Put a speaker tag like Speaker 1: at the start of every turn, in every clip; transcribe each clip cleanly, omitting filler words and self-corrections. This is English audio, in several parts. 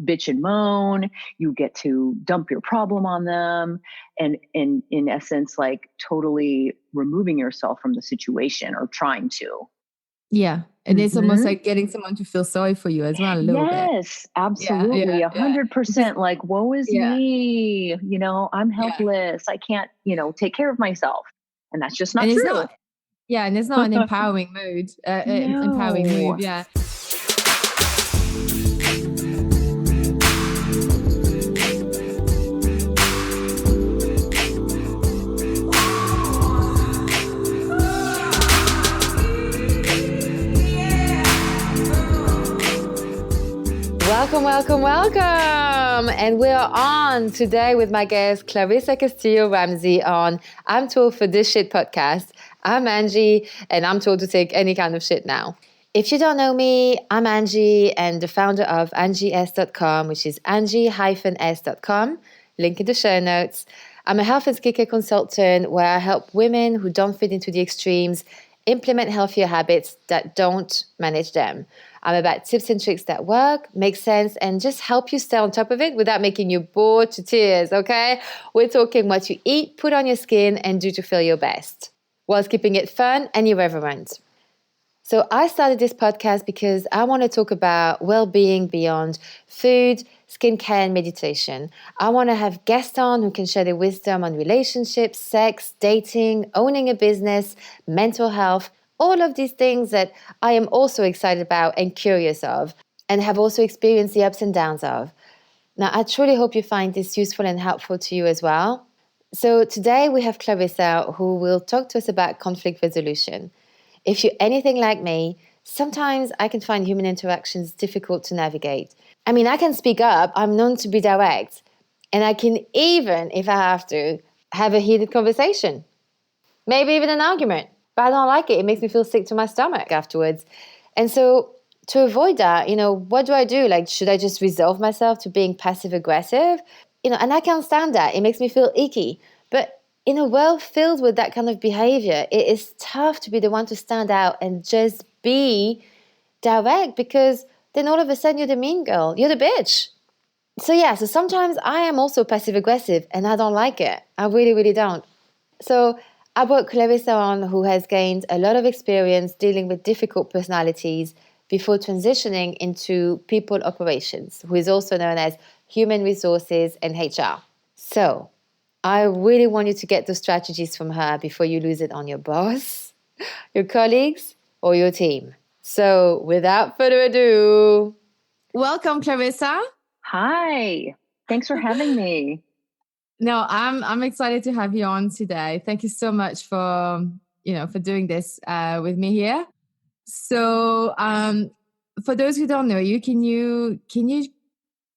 Speaker 1: bitch and moan. You get to dump your problem on them. And in essence, like totally removing yourself from the situation or trying to.
Speaker 2: Yeah. And it's almost like getting someone to feel sorry for you as well, a little bit.
Speaker 1: Yes, absolutely. 100%. Like, woe is me. You know, I'm helpless. I can't, take care of myself. And that's just not true.
Speaker 2: And it's not an empowering mood. Empowering move. Yeah. Welcome. And we're on today with my guest, Clarissa Castillo-Ramsey on I'm Too Old for This Shit podcast. I'm Angie, and I'm told to take any kind of shit now. If you don't know me, I'm Angie and the founder of angies.com, which is angie-s.com, link in the show notes. I'm a health and skincare consultant where I help women who don't fit into the extremes implement healthier habits that don't manage them. I'm about tips and tricks that work, make sense, and just help you stay on top of it without making you bored to tears, okay? We're talking what you eat, put on your skin, and do to feel your best, whilst keeping it fun and irreverent. So I started this podcast because I want to talk about well-being beyond food, skincare, and meditation. I want to have guests on who can share their wisdom on relationships, sex, dating, owning a business, mental health, all of these things that I am also excited about and curious of, and have also experienced the ups and downs of. Now, I truly hope you find this useful and helpful to you as well. So today we have Clarissa, who will talk to us about conflict resolution. If you're anything like me, sometimes I can find human interactions difficult to navigate. I mean, I can speak up, I'm known to be direct, and I can even, if I have to, have a heated conversation. Maybe even an argument. But I don't like it. It makes me feel sick to my stomach afterwards. And so to avoid that, what do I do? Like, should I just resolve myself to being passive aggressive? And I can't stand that. It makes me feel icky. But in a world filled with that kind of behavior, it is tough to be the one to stand out and just be direct, because then all of a sudden you're the mean girl. You're the bitch. So sometimes I am also passive aggressive and I don't like it. I really, really don't. So I brought Clarissa on, who has gained a lot of experience dealing with difficult personalities before transitioning into people operations, who is also known as human resources and HR. So I really want you to get those strategies from her before you lose it on your boss, your colleagues, or your team. So without further ado, welcome, Clarissa.
Speaker 1: Hi. Thanks for having me.
Speaker 2: No, I'm excited to have you on today. Thank you so much for doing this with me here. So, for those who don't know you, can you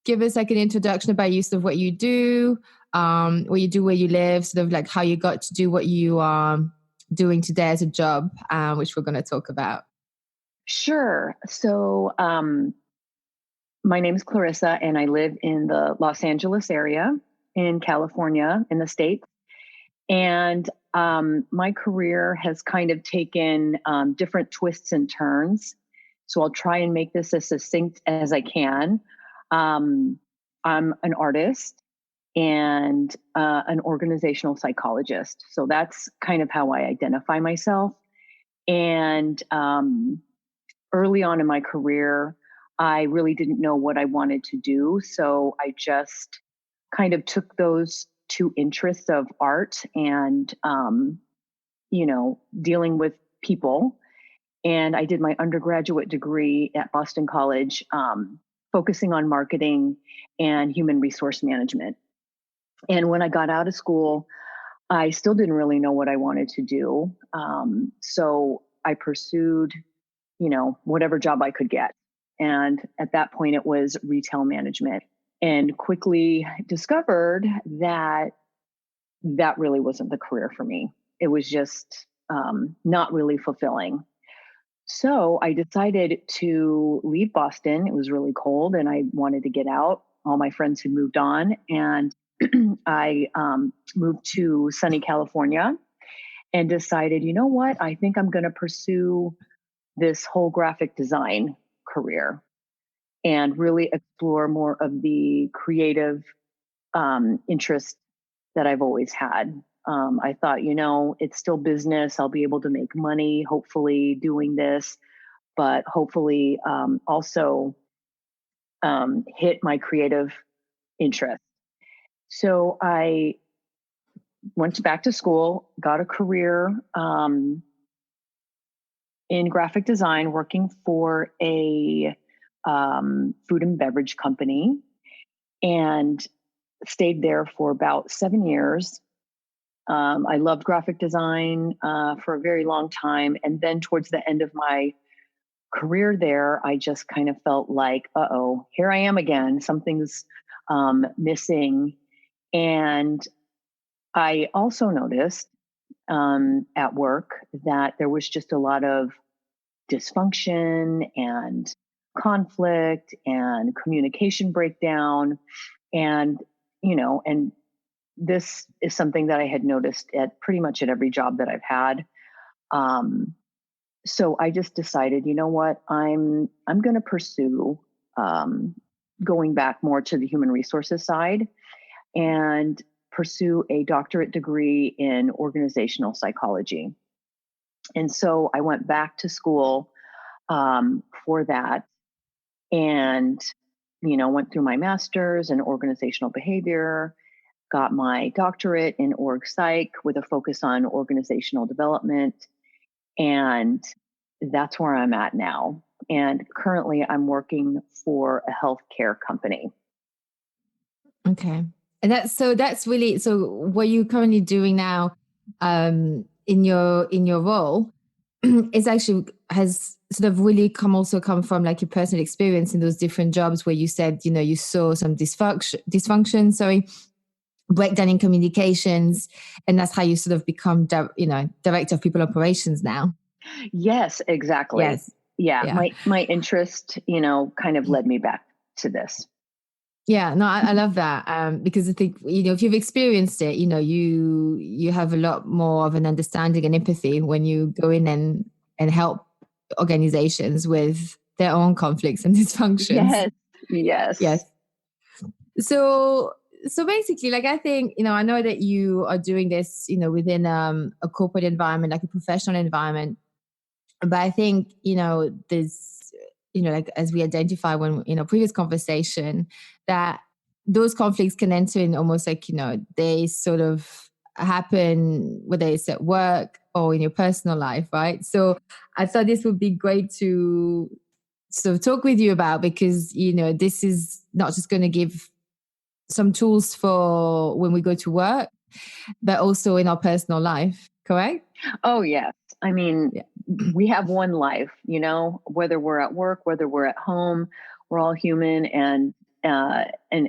Speaker 2: give us like an introduction about you, sort of what you do, where you live, sort of like how you got to do what you are doing today as a job, which we're going to talk about.
Speaker 1: Sure. So, my name is Clarissa, and I live in the Los Angeles area in California, in the States. And my career has kind of taken different twists and turns. So I'll try and make this as succinct as I can. I'm an artist and an organizational psychologist. So that's kind of how I identify myself. And early on in my career, I really didn't know what I wanted to do. So I just kind of took those two interests of art and, dealing with people. And I did my undergraduate degree at Boston College, focusing on marketing and human resource management. And when I got out of school, I still didn't really know what I wanted to do. So I pursued, whatever job I could get. And at that point, it was retail management, and quickly discovered that really wasn't the career for me. It was just not really fulfilling. So I decided to leave Boston. It was really cold and I wanted to get out. All my friends had moved on, and I moved to sunny California and decided, you know what, I think I'm going to pursue this whole graphic design career. and really explore more of the creative interest that I've always had. I thought, it's still business. I'll be able to make money, hopefully, doing this, but hopefully also hit my creative interest. So I went back to school, got a career in graphic design, working for a food and beverage company, and stayed there for about 7 years. I loved graphic design for a very long time. And then towards the end of my career there, I just kind of felt like, here I am again. Something's missing. And I also noticed at work that there was just a lot of dysfunction and conflict and communication breakdown. And, and this is something that I had noticed at pretty much at every job that I've had. So I just decided, you know what, I'm going to pursue going back more to the human resources side and pursue a doctorate degree in organizational psychology. And so I went back to school for that, and went through my master's in organizational behavior, got my doctorate in org psych with a focus on organizational development. And that's where I'm at now. And currently I'm working for a healthcare company.
Speaker 2: Okay. And that's really, so what you're currently doing now in your role is actually has sort of really come from like your personal experience in those different jobs where you said, you saw some dysfunction, breakdown in communications, and that's how you sort of become, director of people operations now.
Speaker 1: Yes, exactly.
Speaker 2: Yes.
Speaker 1: Yeah. My interest, kind of led me back to this.
Speaker 2: Yeah, no, I love that because I think, if you've experienced it, you have a lot more of an understanding and empathy when you go in and help organizations with their own conflicts and dysfunctions.
Speaker 1: Yes.
Speaker 2: So basically, like, I think, I know that you are doing this, within a corporate environment, like a professional environment. But I think, there's, like as we identify when in a previous conversation, that those conflicts can enter in almost like, they sort of happen whether it's at work or in your personal life, right? So I thought this would be great to sort of talk with you about, because, this is not just going to give some tools for when we go to work, but also in our personal life, correct?
Speaker 1: Oh, yes. I mean, we have one life, whether we're at work, whether we're at home, we're all human, and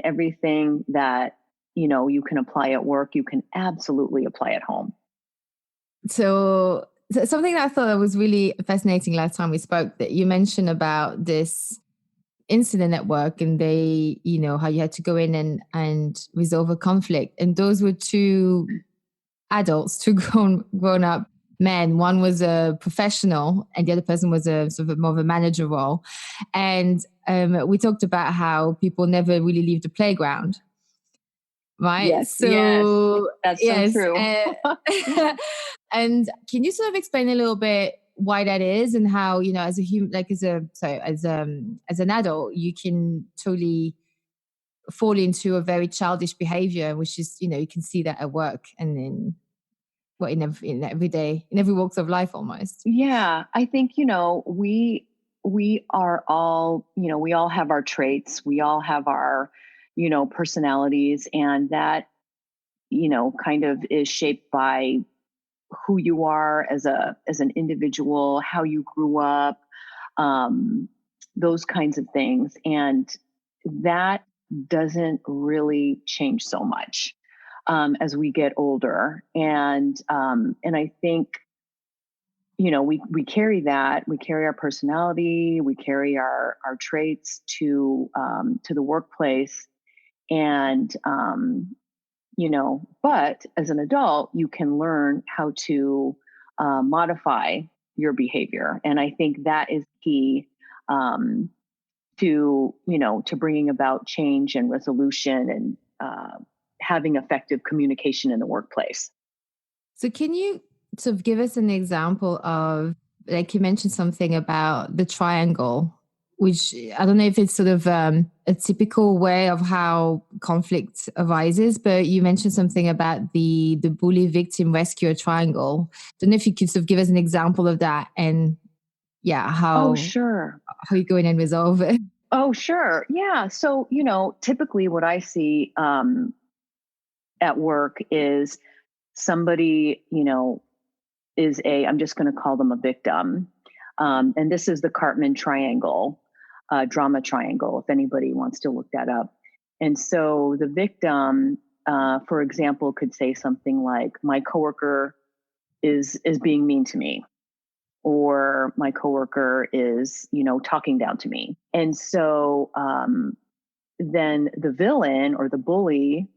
Speaker 1: everything that, you can apply at work, you can absolutely apply at home.
Speaker 2: So something that I thought that was really fascinating last time we spoke, that you mentioned about this incident at work, and they, how you had to go in and resolve a conflict. And those were two adults, two grown up men. One was a professional and the other person was a sort of more of a manager role. And we talked about how people never really leave the playground. Right.
Speaker 1: Yes.
Speaker 2: So
Speaker 1: that's so true.
Speaker 2: And can you sort of explain a little bit why that is, and how, as a human, like as an adult, you can totally fall into a very childish behavior, which is, you can see that at work and in every day, in every walks of life almost.
Speaker 1: Yeah. I think, we are all, we all have our traits. We all have our, personalities, and that, kind of is shaped by who you are as an individual, how you grew up, those kinds of things. And that doesn't really change so much as we get older. And I think, we carry that, we carry our personality, we carry our traits to the workplace. And, but as an adult, you can learn how to modify your behavior. And I think that is key to bringing about change and resolution and having effective communication in the workplace.
Speaker 2: So can you sort of give us an example of, like you mentioned something about the triangle, which I don't know if it's sort of a typical way of how conflict arises, but you mentioned something about the bully victim rescuer triangle. Don't know if you could sort of give us an example of that and
Speaker 1: Oh,
Speaker 2: how
Speaker 1: sure.
Speaker 2: you go in and resolve it.
Speaker 1: Oh, sure. Yeah. So, typically what I see at work is somebody, I'm just going to call them a victim. And this is the Cartman triangle, drama triangle, if anybody wants to look that up. And so the victim, for example, could say something like, my coworker is being mean to me, or my coworker is, talking down to me. And so then the villain or the bully,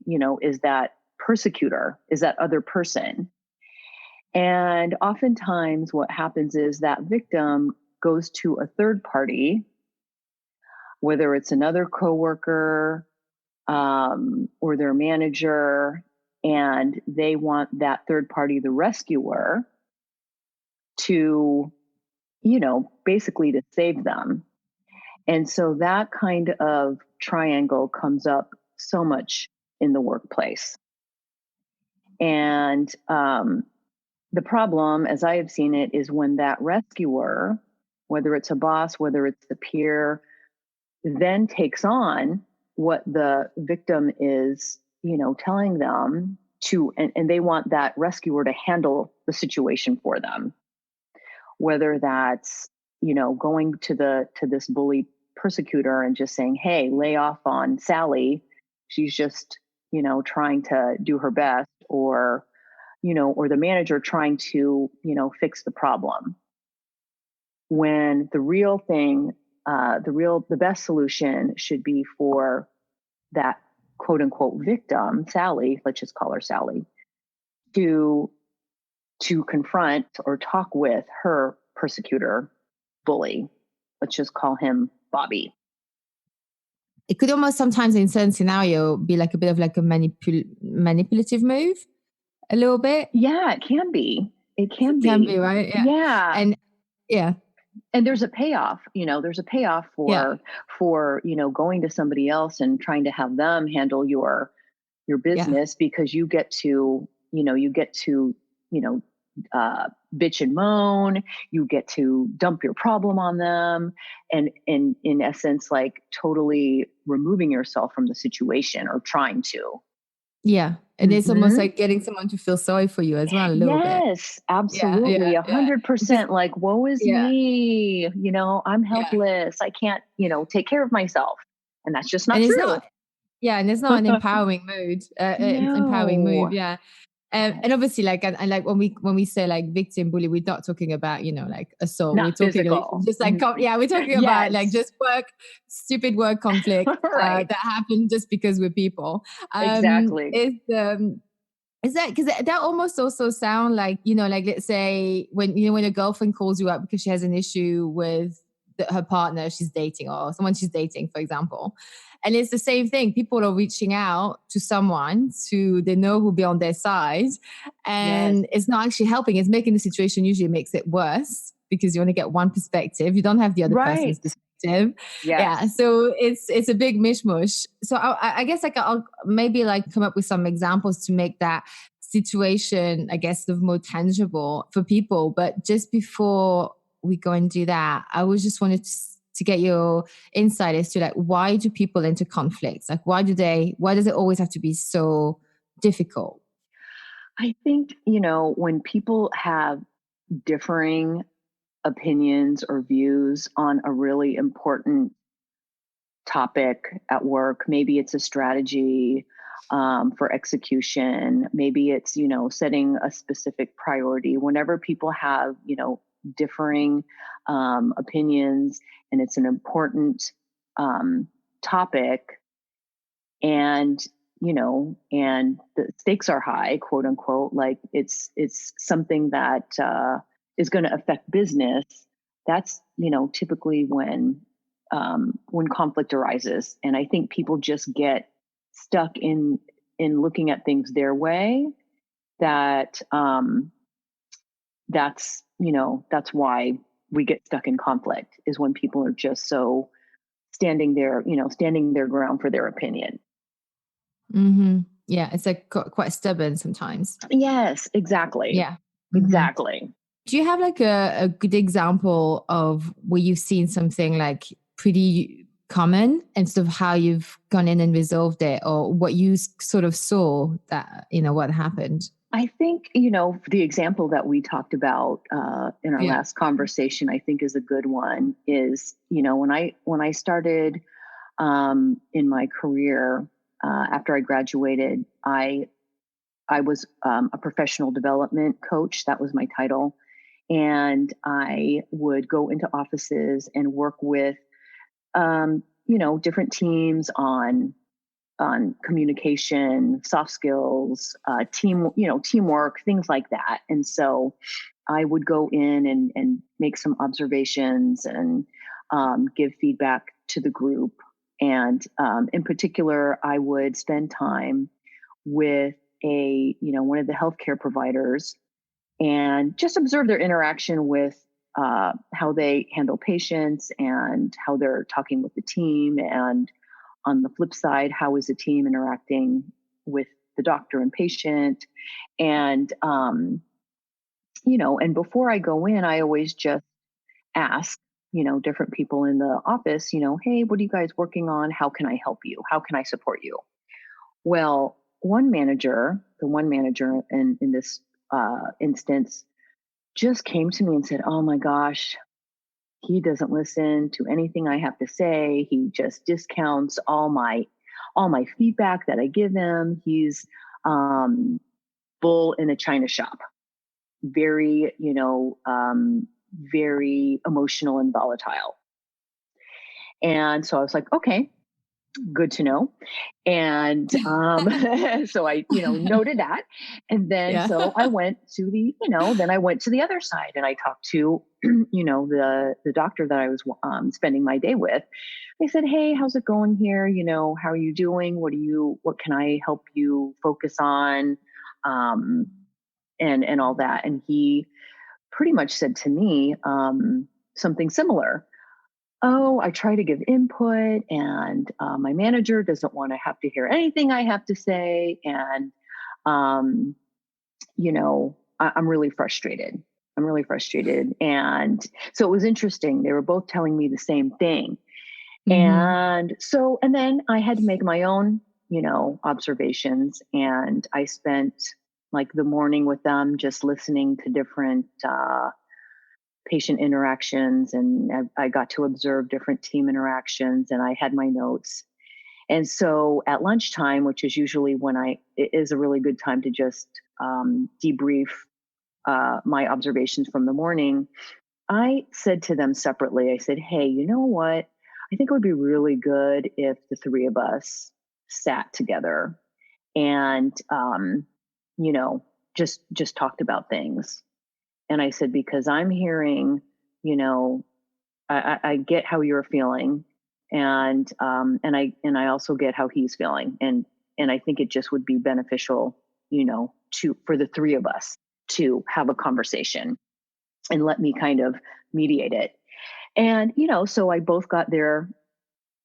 Speaker 1: is that persecutor, is that other person. And oftentimes what happens is that victim goes to a third party, whether it's another coworker or their manager, and they want that third party, the rescuer, to, basically to save them. And so that kind of triangle comes up so much in the workplace. And the problem, as I have seen it, is when that rescuer, whether it's a boss, whether it's the peer, then takes on what the victim is, telling them to, and they want that rescuer to handle the situation for them. Whether that's, going to this bully persecutor and just saying, hey, lay off on Sally. She's just, trying to do her best, or the manager trying to, fix the problem. When the real thing, the best solution should be for that quote unquote victim, Sally, let's just call her Sally, to confront or talk with her persecutor, bully. Let's just call him Bobby.
Speaker 2: It could almost sometimes in certain scenario be like a bit of like a manipulative move, a little bit.
Speaker 1: Yeah, it can be. It can
Speaker 2: be, right? Yeah.
Speaker 1: Yeah.
Speaker 2: And yeah.
Speaker 1: And there's a payoff, there's a payoff for, going to somebody else and trying to have them handle your business, because you get to, bitch and moan, you get to dump your problem on them, and in essence, like totally removing yourself from the situation, or trying to.
Speaker 2: Yeah. And it's almost like getting someone to feel sorry for you as well, a little bit.
Speaker 1: Yes, absolutely. 100%. Like, woe is me, I'm helpless. I can't, take care of myself. And that's just not true.
Speaker 2: And it's not an empowering mood, empowering move. Yeah. And obviously, like, and like when we say like victim bully, we're not talking about, like assault.
Speaker 1: Not
Speaker 2: we're talking
Speaker 1: physical.
Speaker 2: just like, we're talking about like just stupid work conflict
Speaker 1: right.
Speaker 2: that happen just because we're people.
Speaker 1: Exactly.
Speaker 2: Is that because that almost also sound like, like let's say when a girlfriend calls you up because she has an issue with her partner she's dating, or someone she's dating, for example. And it's the same thing. People are reaching out to someone who they know will be on their side. And it's not actually helping. It's making the situation, usually makes it worse, because you only get one perspective. You don't have the other person's perspective. Yeah. So it's a big mishmash. So I guess like I'll maybe like come up with some examples to make that situation, I guess, sort of more tangible for people. But just before we go and do that, I was just wanted to get your insight as to like, why do people enter conflicts? Like, why does it always have to be so difficult?
Speaker 1: I think, when people have differing opinions or views on a really important topic at work, maybe it's a strategy for execution, maybe it's, setting a specific priority. Whenever people have, differing opinions, and it's an important topic, and and the stakes are high, quote unquote, like it's something that is going to affect business. That's typically when when conflict arises. And I think people just get stuck in looking at things their way. That's why we get stuck in conflict, is when people are just so standing their ground for their opinion.
Speaker 2: Mm-hmm. Yeah, it's like quite stubborn sometimes.
Speaker 1: Yes, exactly.
Speaker 2: Yeah,
Speaker 1: exactly.
Speaker 2: Do you have like a good example of where you've seen something like pretty common and sort of how you've gone in and resolved it, or what you sort of saw that, what happened?
Speaker 1: I think, the example that we talked about in our last conversation, I think is a good one, is, when I started in my career after I graduated, I was a professional development coach. That was my title. And I would go into offices and work with, different teams on communication, soft skills, teamwork, things like that. And so I would go in and make some observations and give feedback to the group. And in particular, I would spend time with one of the healthcare providers and just observe their interaction with how they handle patients and how they're talking with the team. And on the flip side, how is the team interacting with the doctor and patient? And, and before I go in, I always just ask, different people in the office, hey, what are you guys working on? How can I help you? How can I support you? Well, the one manager in this instance just came to me and said, oh my gosh, he doesn't listen to anything I have to say. He just discounts all my feedback that I give him. He's bull in a china shop. Very, very emotional and volatile. And so I was like, okay, good to know. And so I, noted that. And then so I went to the other side, and I talked to, the doctor that I was spending my day with. I said, hey, how's it going here? How are you doing? What can I help you focus on? And all that. And he pretty much said to me something similar. Oh, I try to give input, and my manager doesn't want to have to hear anything I have to say. And, I'm really frustrated. And so it was interesting. They were both telling me the same thing. Mm-hmm. And then I had to make my own, observations. And I spent like the morning with them, just listening to different patient interactions, and I got to observe different team interactions, and I had my notes. And so at lunchtime, which is usually it is a really good time to just debrief my observations from the morning, I said to them separately, I said, hey, you know what? I think it would be really good if the three of us sat together and, just talked about things. And I said, because I'm hearing, I get how you're feeling, and I also get how he's feeling, and I think it just would be beneficial, for the three of us to have a conversation, and let me kind of mediate it. And so I both got their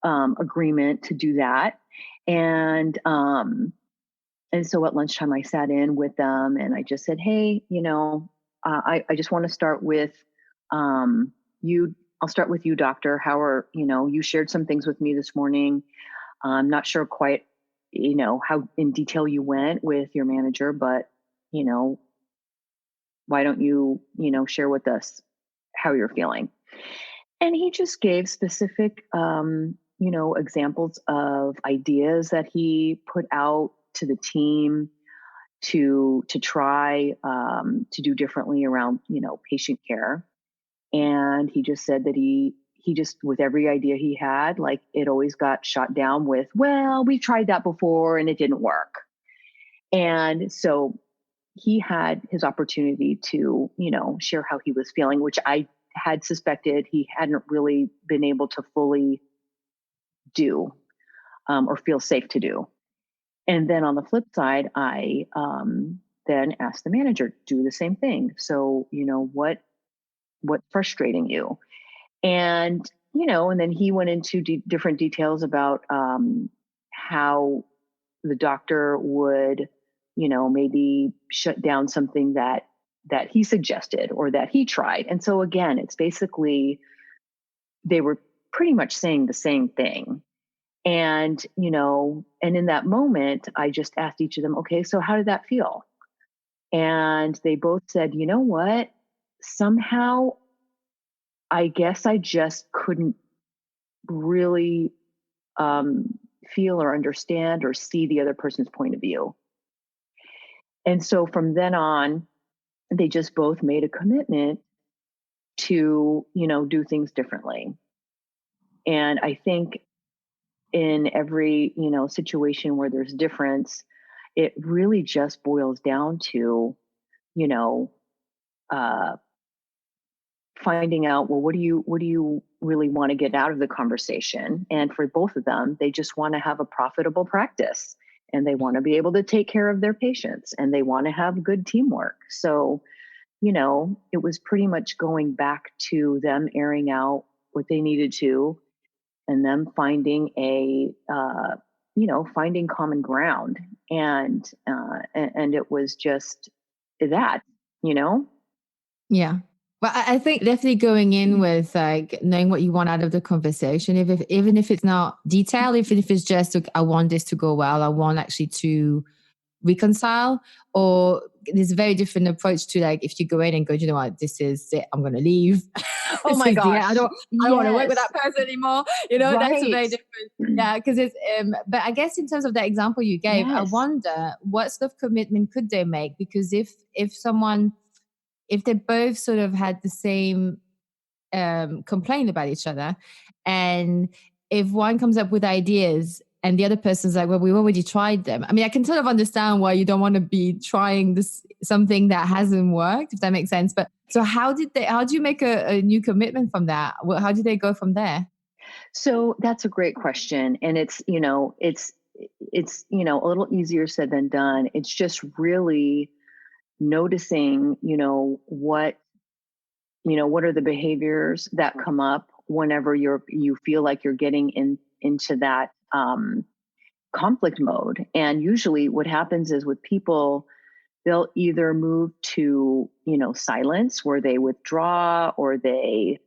Speaker 1: agreement to do that, and so at lunchtime I sat in with them, and I just said, hey, I just want to start with you. I'll start with you, doctor. You shared some things with me this morning. I'm not sure quite, how in detail you went with your manager, but, why don't you, share with us how you're feeling? And he just gave specific, examples of ideas that he put out to the team to try to do differently around, patient care. And he just said that he just, with every idea he had, like, it always got shot down with, well, we tried that before and it didn't work. And so he had his opportunity to, share how he was feeling, which I had suspected he hadn't really been able to fully do, or feel safe to do. And then on the flip side, I then asked the manager, do the same thing. So, what's frustrating you? And, and then he went into different details about how the doctor would, maybe shut down something that he suggested or that he tried. And so again, it's basically, they were pretty much saying the same thing. And, and in that moment, I just asked each of them, okay, so how did that feel? And they both said, you know what? Somehow, I guess I just couldn't really feel or understand or see the other person's point of view. And so from then on, they just both made a commitment to, do things differently. And I think in every, situation where there's difference, it really just boils down to, finding out, well, what do you really want to get out of the conversation? And for both of them, they just want to have a profitable practice, and they want to be able to take care of their patients, and they want to have good teamwork. So, it was pretty much going back to them airing out what they needed to, and them finding finding common ground. And it was just that,
Speaker 2: Yeah. Well, I think definitely going in with like knowing what you want out of the conversation, even if it's not detailed, even if it's just, look, I want this to go well, I want actually to reconcile, or there's a very different approach to like, if you go in and go, you know what, this is it, I'm going to leave.
Speaker 1: Oh my gosh.
Speaker 2: I don't want to work with that person anymore.
Speaker 1: Right.
Speaker 2: That's a very different, yeah, because it's, but I guess in terms of that example you gave,
Speaker 1: Yes.
Speaker 2: I wonder what sort of commitment could they make? Because if they both sort of had the same complaint about each other, and if one comes up with ideas and the other person's like, well, we've already tried them. I mean, I can sort of understand why you don't want to be trying something that hasn't worked, if that makes sense. But so how do you make a new commitment from that? How do they go from there?
Speaker 1: So that's a great question. And it's a little easier said than done. It's just really noticing, what are the behaviors that come up whenever you feel like you're getting into that conflict mode. And usually what happens is with people, they'll either move to, silence, where they withdraw, or they,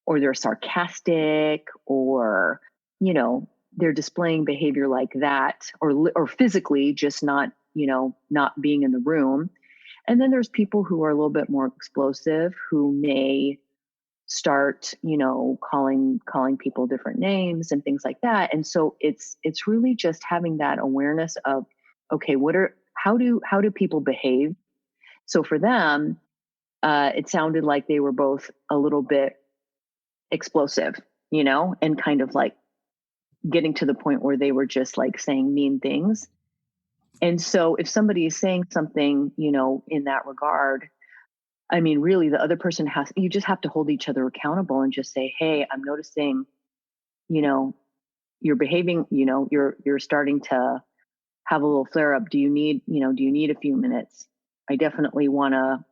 Speaker 1: or they're sarcastic, or, they're displaying behavior like that, or physically just not being in the room. And then there's people who are a little bit more explosive, who may start, calling people different names and things like that. And so it's really just having that awareness of, okay, how do people behave? So for them, it sounded like they were both a little bit explosive, and kind of like getting to the point where they were just like saying mean things. And so if somebody is saying something, in that regard, I mean, really the other person you just have to hold each other accountable and just say, hey, I'm noticing, you're behaving, you're starting to have a little flare up. Do you need a few minutes? I definitely want to,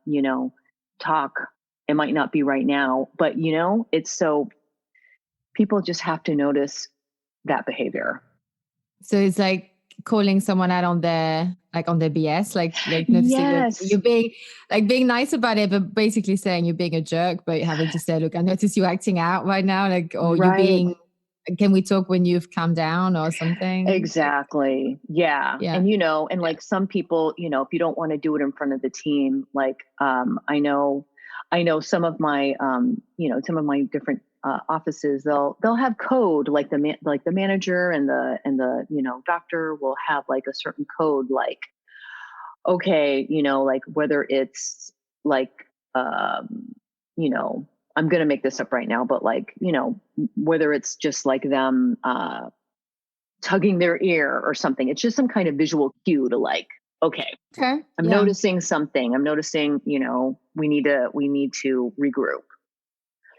Speaker 1: talk. It might not be right now, but it's so people just have to notice that behavior.
Speaker 2: So it's like calling someone out on their BS, like noticing
Speaker 1: yes.
Speaker 2: that you're being nice about it, but basically saying you're being a jerk, but having to say, look, I notice you acting out right now, like, or
Speaker 1: right.
Speaker 2: can we talk when you've calmed down or something?
Speaker 1: Exactly. Yeah.
Speaker 2: Yeah.
Speaker 1: And like some people, if you don't want to do it in front of the team, like I know some of my some of my different offices, they'll have code, like the manager and the doctor will have like a certain code, like, okay, like whether it's like I'm going to make this up right now, but like, whether it's just like them tugging their ear or something, it's just some kind of visual cue to like, okay,
Speaker 2: Okay.
Speaker 1: I'm
Speaker 2: Yeah.
Speaker 1: noticing something. I'm noticing, we need to regroup.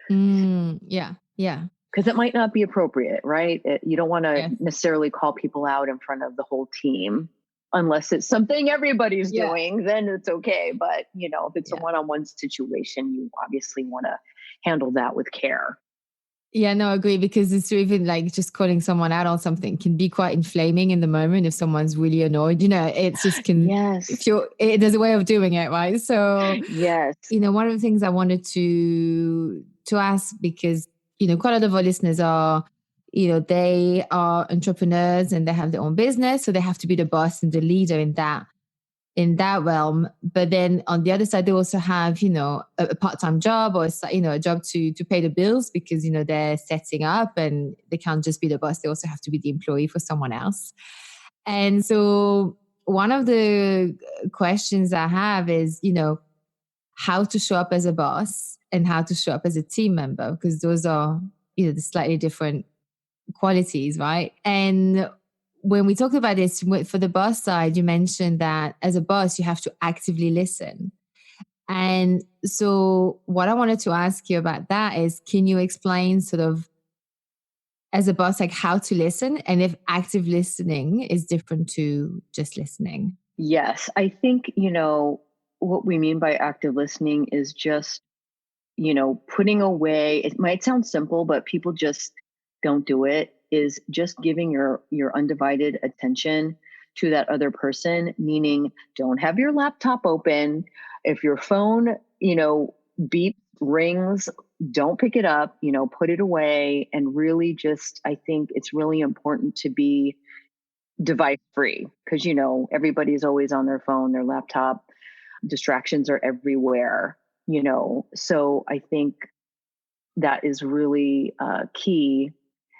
Speaker 2: Yeah. Yeah.
Speaker 1: Because it might not be appropriate, right? You don't want to
Speaker 2: Yes.
Speaker 1: necessarily call people out in front of the whole team unless it's something everybody's
Speaker 2: Yeah.
Speaker 1: doing, then it's okay. But, if it's a
Speaker 2: Yeah.
Speaker 1: one-on-one situation, you obviously want to handle that with care.
Speaker 2: Yeah, no, I agree, because it's even like just calling someone out on something can be quite inflaming in the moment if someone's really annoyed. It's just
Speaker 1: Yes.
Speaker 2: there's a way of doing it, right? So,
Speaker 1: Yes.
Speaker 2: one of the things I wanted to ask, because, quite a lot of our listeners are, they are entrepreneurs and they have their own business. So they have to be the boss and the leader in that realm. But then on the other side, they also have, a part-time job, or, a job to pay the bills, because, they're setting up and they can't just be the boss. They also have to be the employee for someone else. And so one of the questions I have is, how to show up as a boss and how to show up as a team member, because those are, the slightly different qualities, right? And when we talked about this for the boss side, you mentioned that as a boss, you have to actively listen. And so what I wanted to ask you about that is, can you explain sort of as a boss, like how to listen, and if active listening is different to just listening?
Speaker 1: Yes. I think, what we mean by active listening is just, putting away, it might sound simple, but people just don't do it, is just giving your undivided attention to that other person, meaning don't have your laptop open. If your phone, beep rings, don't pick it up, put it away, and really just, I think it's really important to be device free, because, everybody's always on their phone, their laptop, distractions are everywhere, so I think that is really key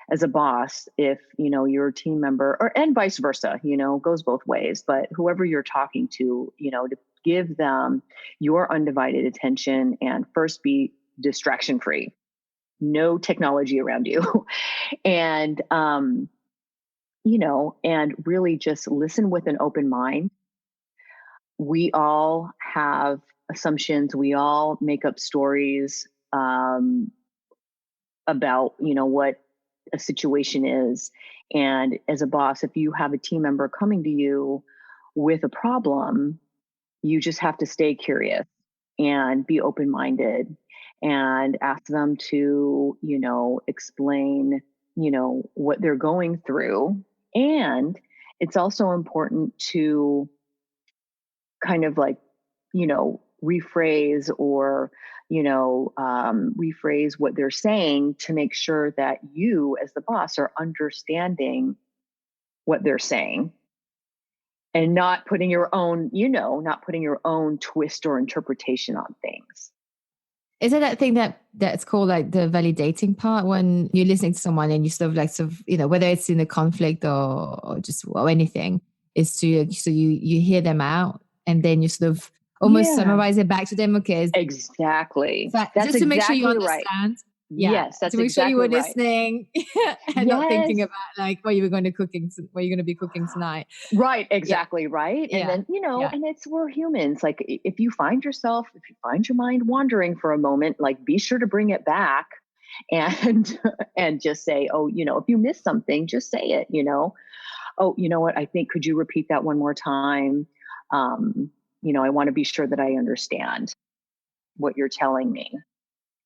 Speaker 1: as a boss. If you're a team member, or and vice versa, goes both ways, but whoever you're talking to, to give them your undivided attention, and first be distraction free, no technology around you. And and really just listen with an open mind. We all have assumptions, we all make up stories, about what a situation is. And as a boss, if you have a team member coming to you with a problem, you just have to stay curious and be open-minded and ask them to, explain, what they're going through. And it's also important to kind of like, rephrase, or, rephrase what they're saying, to make sure that you, as the boss, are understanding what they're saying, and not putting your own twist or interpretation on things.
Speaker 2: Is it that thing that's called like the validating part, when you're listening to someone and you whether it's in a conflict or just or anything, is so you hear them out, and then you sort of almost
Speaker 1: Yeah,
Speaker 2: summarize it back to them. Okay,
Speaker 1: exactly. That's
Speaker 2: just to make sure you
Speaker 1: exactly right.
Speaker 2: understand. Yeah,
Speaker 1: Yes, that's
Speaker 2: to make sure you
Speaker 1: exactly
Speaker 2: were
Speaker 1: right.
Speaker 2: listening and not
Speaker 1: Yes.
Speaker 2: thinking about like what you were going to be cooking tonight.
Speaker 1: Right,
Speaker 2: Yeah,
Speaker 1: exactly right. And
Speaker 2: yeah,
Speaker 1: then,
Speaker 2: yeah.
Speaker 1: and we're humans. Like, if you find your mind wandering for a moment, like, be sure to bring it back, and and just say, oh, if you miss something, just say it, oh, you know what, I think, could you repeat that one more time? Um, I want to be sure that I understand what you're telling me.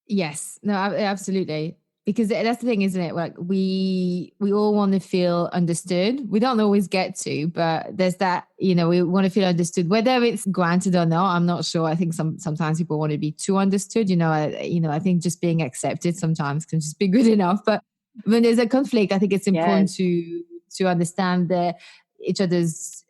Speaker 2: Yes, no, absolutely. Because that's the thing, isn't it? Like we all want to feel understood. We don't always get to, but there's that, we want to feel understood, whether it's granted or not. I'm not sure. I think sometimes people want to be too understood. I think just being accepted sometimes can just be good enough. But when there's a conflict, I think it's important
Speaker 1: Yes.
Speaker 2: to understand each other's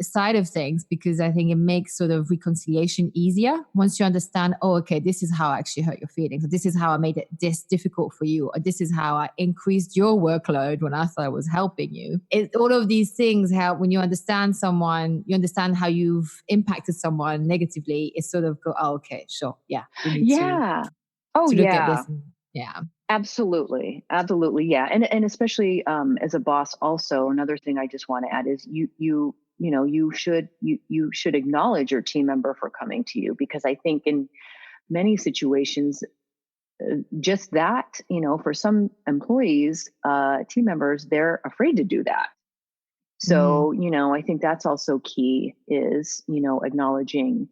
Speaker 2: side of things, because I think it makes sort of reconciliation easier once you understand, oh, okay, this is how I actually hurt your feelings, or this is how I made it this difficult for you, or this is how I increased your workload when I thought I was helping you. All of these things help when you understand someone, you understand how you've impacted someone negatively. It's sort of go, oh, okay, sure, yeah, we need
Speaker 1: Yeah. Oh,
Speaker 2: to look at
Speaker 1: yeah.
Speaker 2: this. Yeah.
Speaker 1: Absolutely. Absolutely. Yeah. And especially as a boss, also, another thing I just want to add is you you should acknowledge your team member for coming to you, because I think in many situations, just that, for some employees, team members, they're afraid to do that. So, I think that's also key is, acknowledging,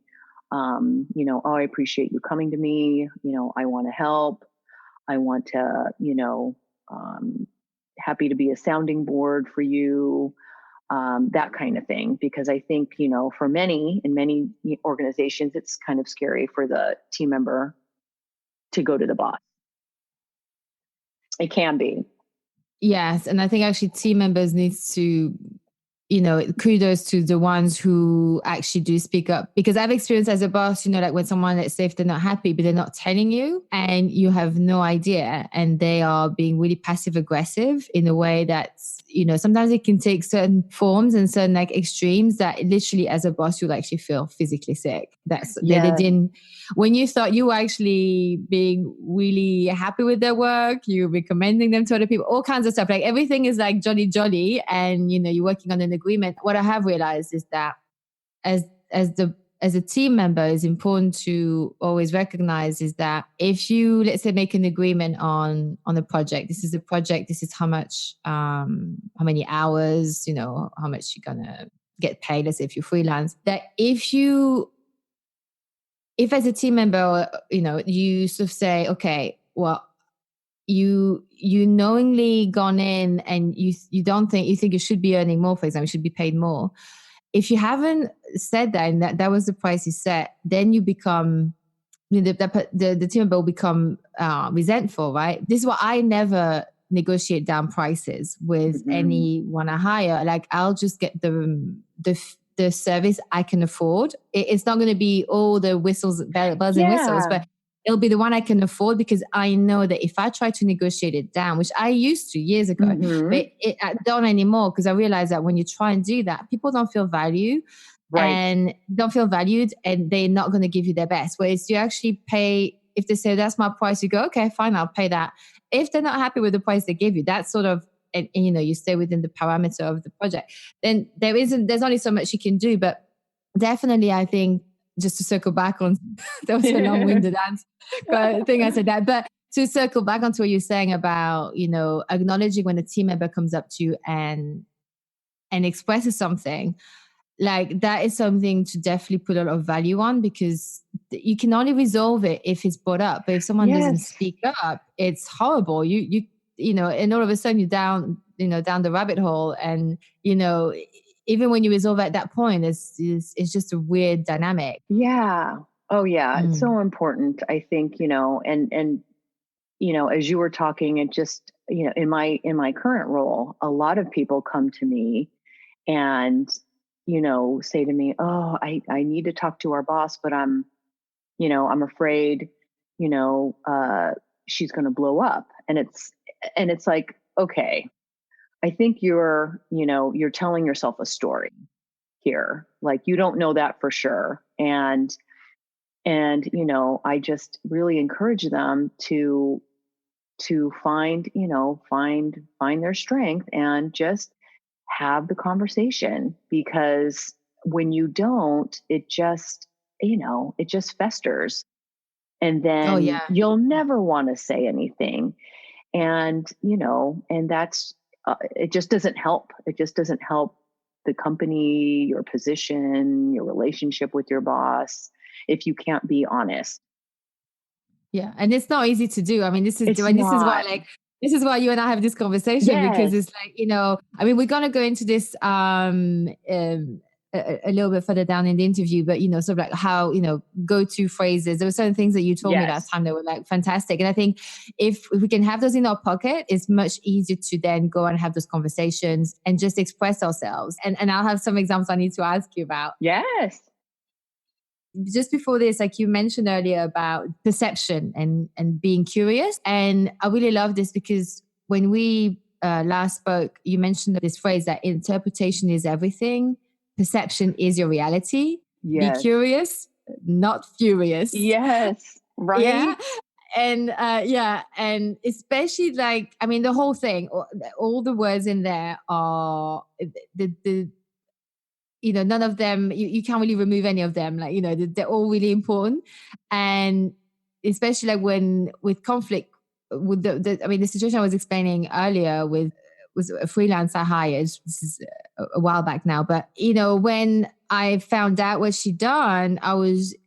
Speaker 1: oh, I appreciate you coming to me. I want to help. I want to, happy to be a sounding board for you, that kind of thing. Because I think, in many organizations, it's kind of scary for the team member to go to the boss. It can be.
Speaker 2: Yes. And I think actually team members need to, kudos to the ones who actually do speak up, because I've experienced as a boss, like when someone, let's say if they're not happy, but they're not telling you and you have no idea, and they are being really passive aggressive in a way that's, sometimes it can take certain forms and certain like extremes that literally as a boss, you'll actually feel physically sick. They didn't, when you thought you were actually being really happy with their work, you're recommending them to other people, all kinds of stuff. Like everything is like jolly, and you're working on an agreement. What I have realized is that as a team member, is important to always recognize is that if you, let's say, make an agreement on a project, this is a project, this is how much, how many hours, how much you're gonna get paid, let's say if you're freelance, that if as a team member, you sort of say, okay, well, you knowingly gone in and you think you should be earning more, for example, you should be paid more. If you haven't said that, and that was the price you set, then you become, the team member will become resentful, right? This is why I never negotiate down prices with anyone I hire. Like I'll just get the service I can afford. It's not going to be all the whistles, bells and whistles, but it'll be the one I can afford, because I know that if I try to negotiate it down, which I used to years ago, but I don't anymore, because I realize that when you try and do that, people don't feel value, and don't feel valued, and they're not going to give you their best. Whereas you actually pay, if they say that's my price, you go, okay, fine, I'll pay that. If they're not happy with the price they give you, that's sort of, and you stay within the parameter of the project, then there's only so much you can do. But definitely, I think, just to circle back on, that was a long-winded answer. I think I said that, but to circle back onto what you're saying about, acknowledging when a team member comes up to you and expresses something, like that is something to definitely put a lot of value on, because you can only resolve it if it's brought up. But if someone doesn't speak up, it's horrible. And all of a sudden you're down the rabbit hole, and even when you resolve at that point, it's just a weird dynamic.
Speaker 1: Yeah. Oh yeah. It's so important. I think, and as you were talking, it just, in my current role, a lot of people come to me and, say to me, oh, I need to talk to our boss, but I'm afraid, she's going to blow up. And it's like, okay, I think you're telling yourself a story here. Like, you don't know that for sure. And I just really encourage them to find their strength and just have the conversation, because when you don't, it just festers, and then you'll never want to say anything. And, and that's, it just doesn't help. It just doesn't help the company, your position, your relationship with your boss, if you can't be honest.
Speaker 2: Yeah. And it's not easy to do. I mean, this is why you and I have this conversation, because it's like, we're going to go into this a little bit further down in the interview, but, sort of like how, go-to phrases. There were certain things that you told me last time that were like fantastic. And I think if we can have those in our pocket, it's much easier to then go and have those conversations and just express ourselves. And I'll have some examples I need to ask you about.
Speaker 1: Yes.
Speaker 2: Just before this, like you mentioned earlier about perception and being curious. And I really love this, because when we last spoke, you mentioned this phrase that interpretation is everything. Perception is your reality.
Speaker 1: Yes.
Speaker 2: Be curious, not furious.
Speaker 1: Yes. Right.
Speaker 2: Yeah. And and especially the whole thing, all the words in there are
Speaker 3: none of them, you can't really remove any of them. Like, they're all really important. And especially like when with conflict, with the situation I was explaining earlier was a freelance I hired. This is a while back now, but when I found out what she'd done, I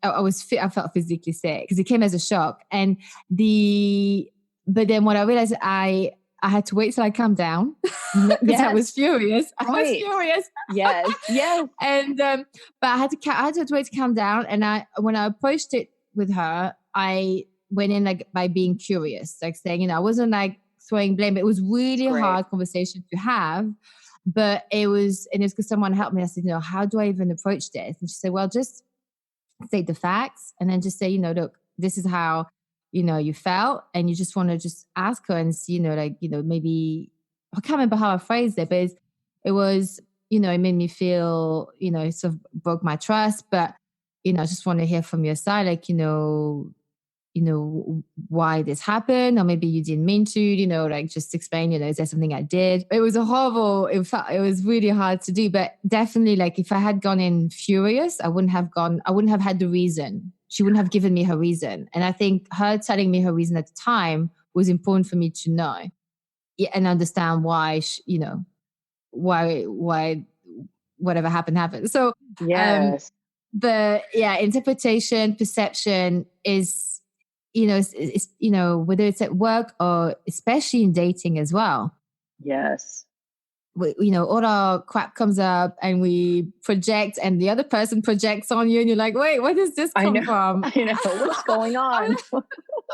Speaker 3: felt physically sick because it came as a shock. But then what I realized, I had to wait till I calmed down because I was furious. I was furious.
Speaker 1: Yes.
Speaker 3: And but I had to wait to calm down. And when I approached it with her, I went in like by being curious, like saying, I wasn't like throwing blame. It was really a hard conversation to have, but it was because someone helped me. I said, how do I even approach this? And she said, well, just state the facts and then just say, look, this is how you felt, and you just want to just ask her and see, maybe I can't remember how I phrased it, but it was, it made me feel, it sort of broke my trust, but I just want to hear from your side, like, why this happened, or maybe you didn't mean to, like just explain, is there something I did? It was it was really hard to do, but definitely like if I had gone in furious, I wouldn't have had the reason. She wouldn't have given me her reason. And I think her telling me her reason at the time was important for me to know and understand why, why whatever happened. So,
Speaker 1: yes.
Speaker 3: But yeah, interpretation, perception is, it's, whether it's at work or especially in dating as well.
Speaker 1: Yes.
Speaker 3: All our crap comes up and we project, and the other person projects on you, and you're like, wait, where does this come from?
Speaker 1: I know. What's going on?
Speaker 3: I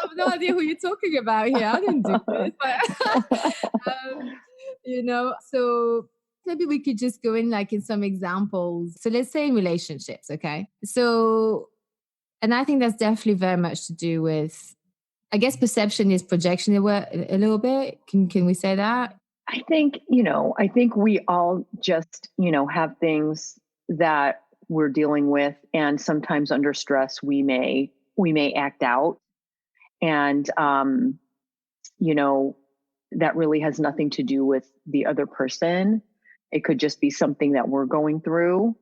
Speaker 3: have no idea who you're talking about here. I didn't do this. But, so maybe we could just go in like in some examples. So let's say in relationships, okay? So, and I think that's definitely very much to do with, I guess perception is projection a little bit. Can we say that?
Speaker 1: I think, we all just, have things that we're dealing with, and sometimes under stress, we may act out, and, that really has nothing to do with the other person. It could just be something that we're going through.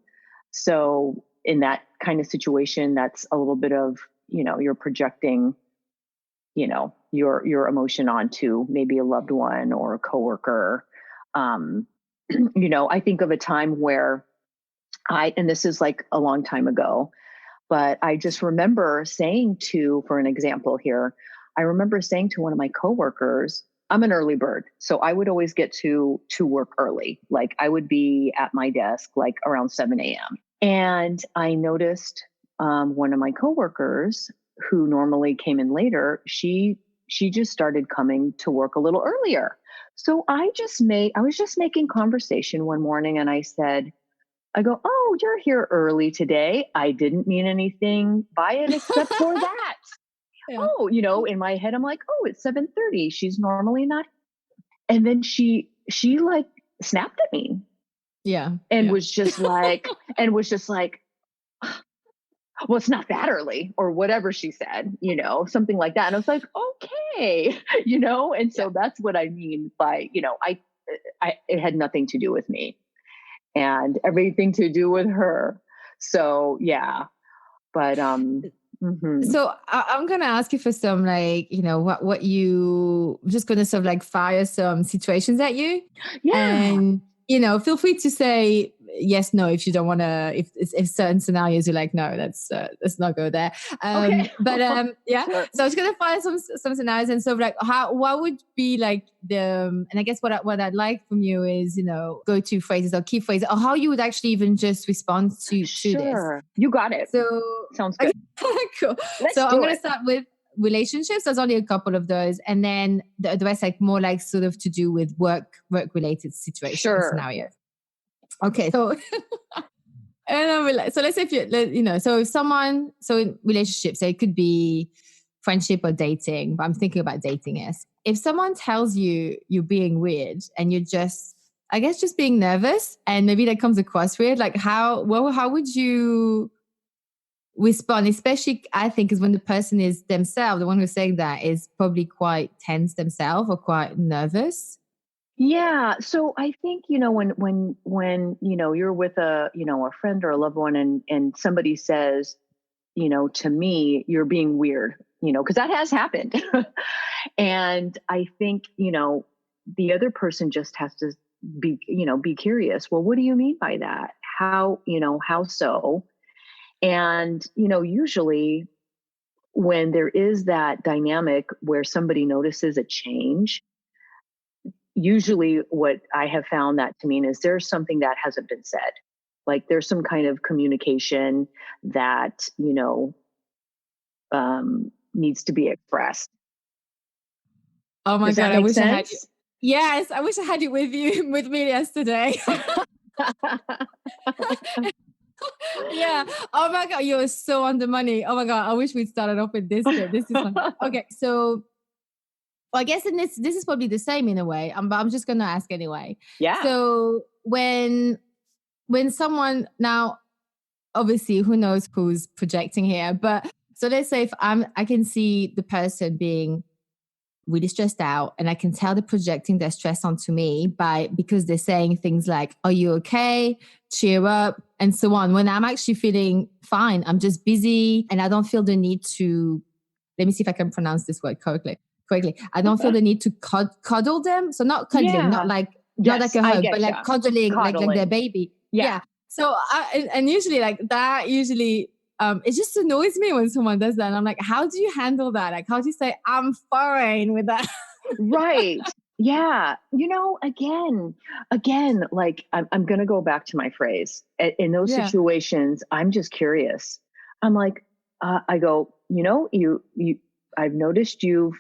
Speaker 1: So in that kind of situation, that's a little bit of, you're projecting, your emotion onto maybe a loved one or a coworker. I think of a time where and this is like a long time ago, but I just remember saying for an example here, I remember saying to one of my coworkers, I'm an early bird, so I would always get to work early. Like I would be at my desk like around 7 a.m. And I noticed one of my coworkers who normally came in later, she just started coming to work a little earlier. So I was just making conversation one morning, and I go, oh, you're here early today. I didn't mean anything by it except for that. Yeah. Oh, in my head, I'm like, oh, it's 7:30. She's normally not. And then she like snapped at me.
Speaker 3: Yeah.
Speaker 1: And was just like, well, it's not that early, or whatever she said, something like that. And I was like, okay, and so that's what I mean by, it had nothing to do with me and everything to do with her. So, yeah. But,
Speaker 3: mm-hmm. So I'm going to ask you for some, like, what I'm just going to sort of like fire some situations at you.
Speaker 1: Yeah.
Speaker 3: And, feel free to say yes, no, if you don't want to, if certain scenarios you're like, no, let's not go there.
Speaker 1: Okay.
Speaker 3: But yeah, sure. So I was going to find some scenarios, and so like what would be like and I guess what I'd like from you is, go-to phrases or key phrases, or how you would actually even just respond to this.
Speaker 1: You got it.
Speaker 3: So
Speaker 1: sounds good.
Speaker 3: Cool. So I'm going to start with relationships. There's only a couple of those, and then the rest like more like sort of to do with work related situations, scenarios. Okay, so so let's say so in relationships, so it could be friendship or dating, but I'm thinking about dating as if someone tells you you're being weird and you're just, I guess, just being nervous, and maybe that comes across weird, like how would you respond? Especially, I think, is when the person is themselves, the one who's saying that is probably quite tense themselves or quite nervous.
Speaker 1: Yeah. So I think, you're with a friend or a loved one and somebody says, to me, you're being weird, because that has happened. And I think, the other person just has to be curious. Well, what do you mean by that? How so? And, usually when there is that dynamic where somebody notices a change, usually what I have found that to mean is there's something that hasn't been said. Like there's some kind of communication that, needs to be expressed.
Speaker 3: Oh my
Speaker 1: Does that
Speaker 3: God, I
Speaker 1: make
Speaker 3: wish I had you.
Speaker 1: sense?
Speaker 3: Yes, I wish I had you with with me yesterday. Yeah. Oh my God, you're so on the money. Oh my God, I wish we'd started off with this bit. This is fun. Okay, so well, I guess in this is probably the same in a way. But I'm just gonna ask anyway.
Speaker 1: Yeah.
Speaker 3: So when someone now, obviously, who knows who's projecting here, but so let's say if I can see the person being really stressed out and I can tell they're projecting their stress onto me because they're saying things like, are you okay? Cheer up, and so on. When I'm actually feeling fine, I'm just busy and I don't feel the need to, let me see if I can pronounce this word correctly. I don't feel the need to cuddle them. So not cuddling, not like a hug, but like cuddling, like their baby. Yeah. So and usually like that it just annoys me when someone does that. And I'm like, how do you handle that? Like, how do you say, I'm fine with that?
Speaker 1: Right. Yeah. Again, like I'm going to go back to my phrase. In those situations, I'm just curious. I'm like, I go, I've noticed you've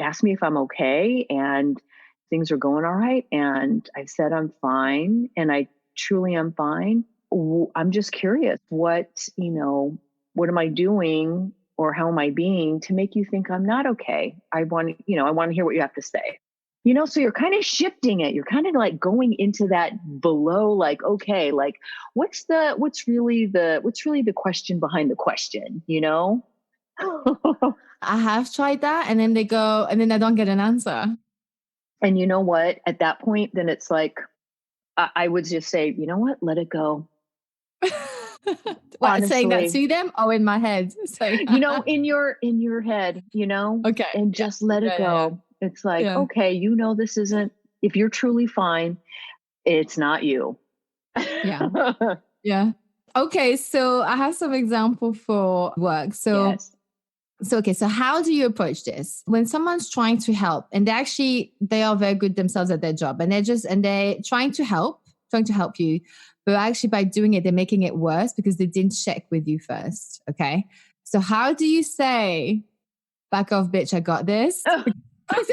Speaker 1: asked me if I'm okay and things are going all right. And I've said I'm fine and I truly am fine. I'm just curious what am I doing or how am I being to make you think I'm not okay? I want to hear what you have to say. So you're kind of shifting it. You're kind of like going into that below, like, okay, like what's really the question behind the question,
Speaker 3: I have tried that and then they go, and then I don't get an answer.
Speaker 1: And you know what? At that point, then it's like, I would just say, you know what? Let it go.
Speaker 3: What, saying that to them? Oh, in my head. So,
Speaker 1: in your head,
Speaker 3: okay.
Speaker 1: And just let it go. Yeah. It's like, okay, this isn't, if you're truly fine, it's not you.
Speaker 3: Yeah. Yeah. Okay. So I have some example for work. So,
Speaker 1: yes.
Speaker 3: So how do you approach this? When someone's trying to help and they are very good themselves at their job and they're trying to help you, but actually by doing it, they're making it worse because they didn't check with you first. Okay. So how do you say, back off, bitch, I got this? Because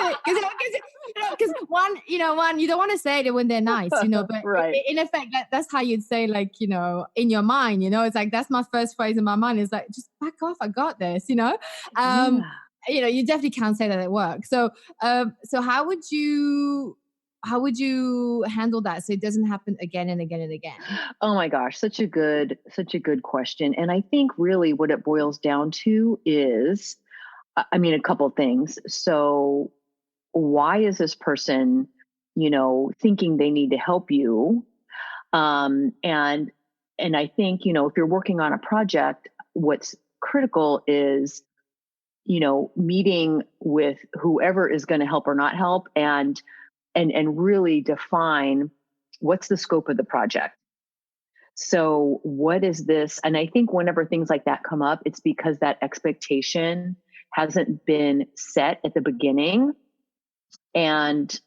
Speaker 3: one, you don't want to say it when they're nice, but
Speaker 1: right.
Speaker 3: in effect, that's how you'd say, like, in your mind, it's like, that's my first phrase in my mind is like, just back off, I got this, you definitely can't say that at work. So, so how would you handle that so it doesn't happen again and again and again?
Speaker 1: Oh my gosh, such a good question. And I think really what it boils down to is, a couple of things. So why is this person, thinking they need to help you? And I think, if you're working on a project, what's critical is, meeting with whoever is going to help or not help and really define what's the scope of the project. So what is this? And I think whenever things like that come up, it's because that expectation hasn't been set at the beginning. And,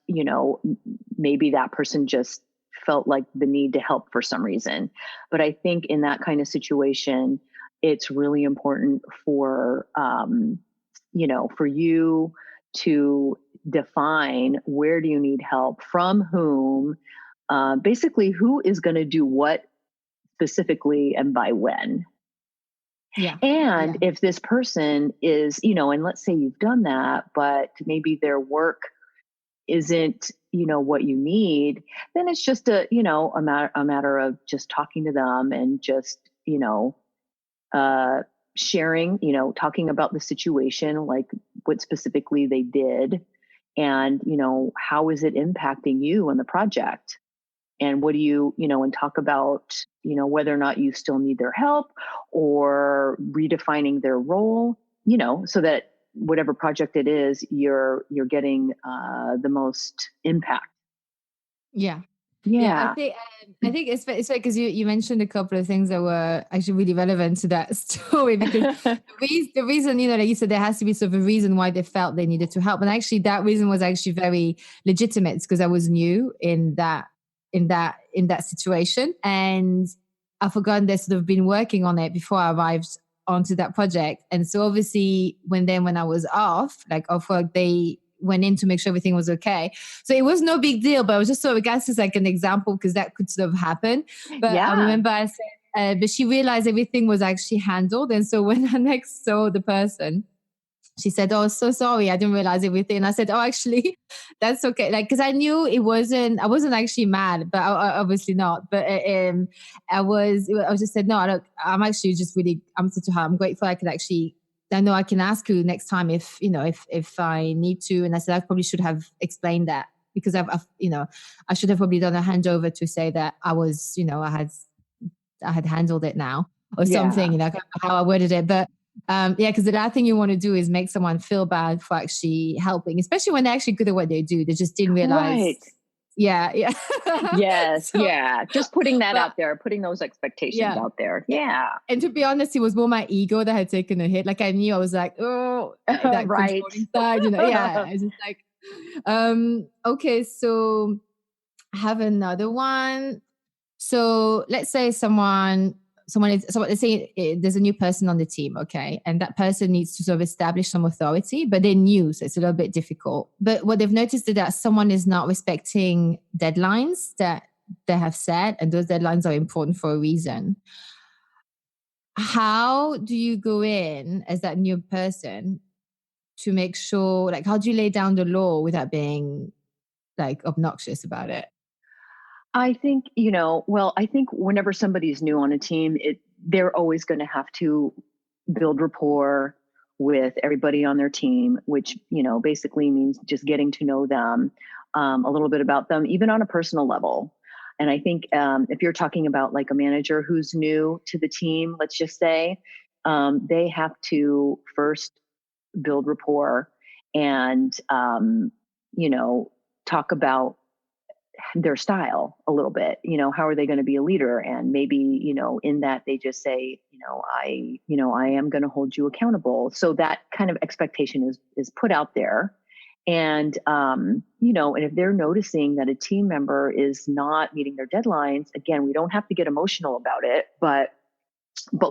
Speaker 1: maybe that person just felt like the need to help for some reason. But I think in that kind of situation, it's really important for, for you to define where do you need help, from whom, basically who is going to do what specifically and by when.
Speaker 3: Yeah.
Speaker 1: And if this person is, and let's say you've done that, but maybe their work isn't, what you need, then it's just a matter of just talking to them and just, sharing, talking about the situation, like what specifically they did And, how is it impacting you and the project? And what do you, and talk about, whether or not you still need their help or redefining their role, so that whatever project it is, you're getting the most impact.
Speaker 3: Yeah.
Speaker 1: Yeah.
Speaker 3: I think it's funny because you mentioned a couple of things that were actually really relevant to that story, because the reason, like you said, there has to be sort of a reason why they felt they needed to help. And actually that reason was actually very legitimate, because I was new in that situation. And I've forgotten they've sort of been working on it before I arrived onto that project. And so obviously when I was off work, they went in to make sure everything was okay. So it was no big deal, but I was just sort of, I guess it's like an example because that could sort of happen. But I remember I said, but she realized everything was actually handled. And so when I next saw the person, she said, "Oh, so sorry, I didn't realize everything." And I said, "Oh, actually, that's okay." Like, because I knew I wasn't actually mad, but obviously not. But I just said, "No, I'm actually just really," I said to her, "I'm grateful I could actually, I know I can ask you next time if I need to." And I said, "I probably should have explained that, because I've I should have probably done a handover to say that I was, I had handled it now or something, how I worded it." But because the last thing you want to do is make someone feel bad for actually helping, especially when they're actually good at what they do. They just didn't realize.
Speaker 1: Right.
Speaker 3: Yeah.
Speaker 1: Yes. Just putting that out there, putting those expectations out there. Yeah.
Speaker 3: And to be honest, it was more my ego that had taken a hit. Like I knew, I was like, oh, that
Speaker 1: right.
Speaker 3: controlling side, I was just like, okay, so I have another one. So let's say let's say there's a new person on the team, okay? And that person needs to sort of establish some authority, but they're new, so it's a little bit difficult. But what they've noticed is that someone is not respecting deadlines that they have set, and those deadlines are important for a reason. How do you go in as that new person to make sure, like, how do you lay down the law without being like obnoxious about it?
Speaker 1: I think, I think whenever somebody's new on a team, they're always going to have to build rapport with everybody on their team, which, basically means just getting to know them, a little bit about them, even on a personal level. And I think if you're talking about like a manager who's new to the team, let's just say, they have to first build rapport and, talk about their style a little bit. How are they going to be a leader? And maybe, in that they just say, I am going to hold you accountable. So that kind of expectation is put out there. And, and if they're noticing that a team member is not meeting their deadlines, again, we don't have to get emotional about it, but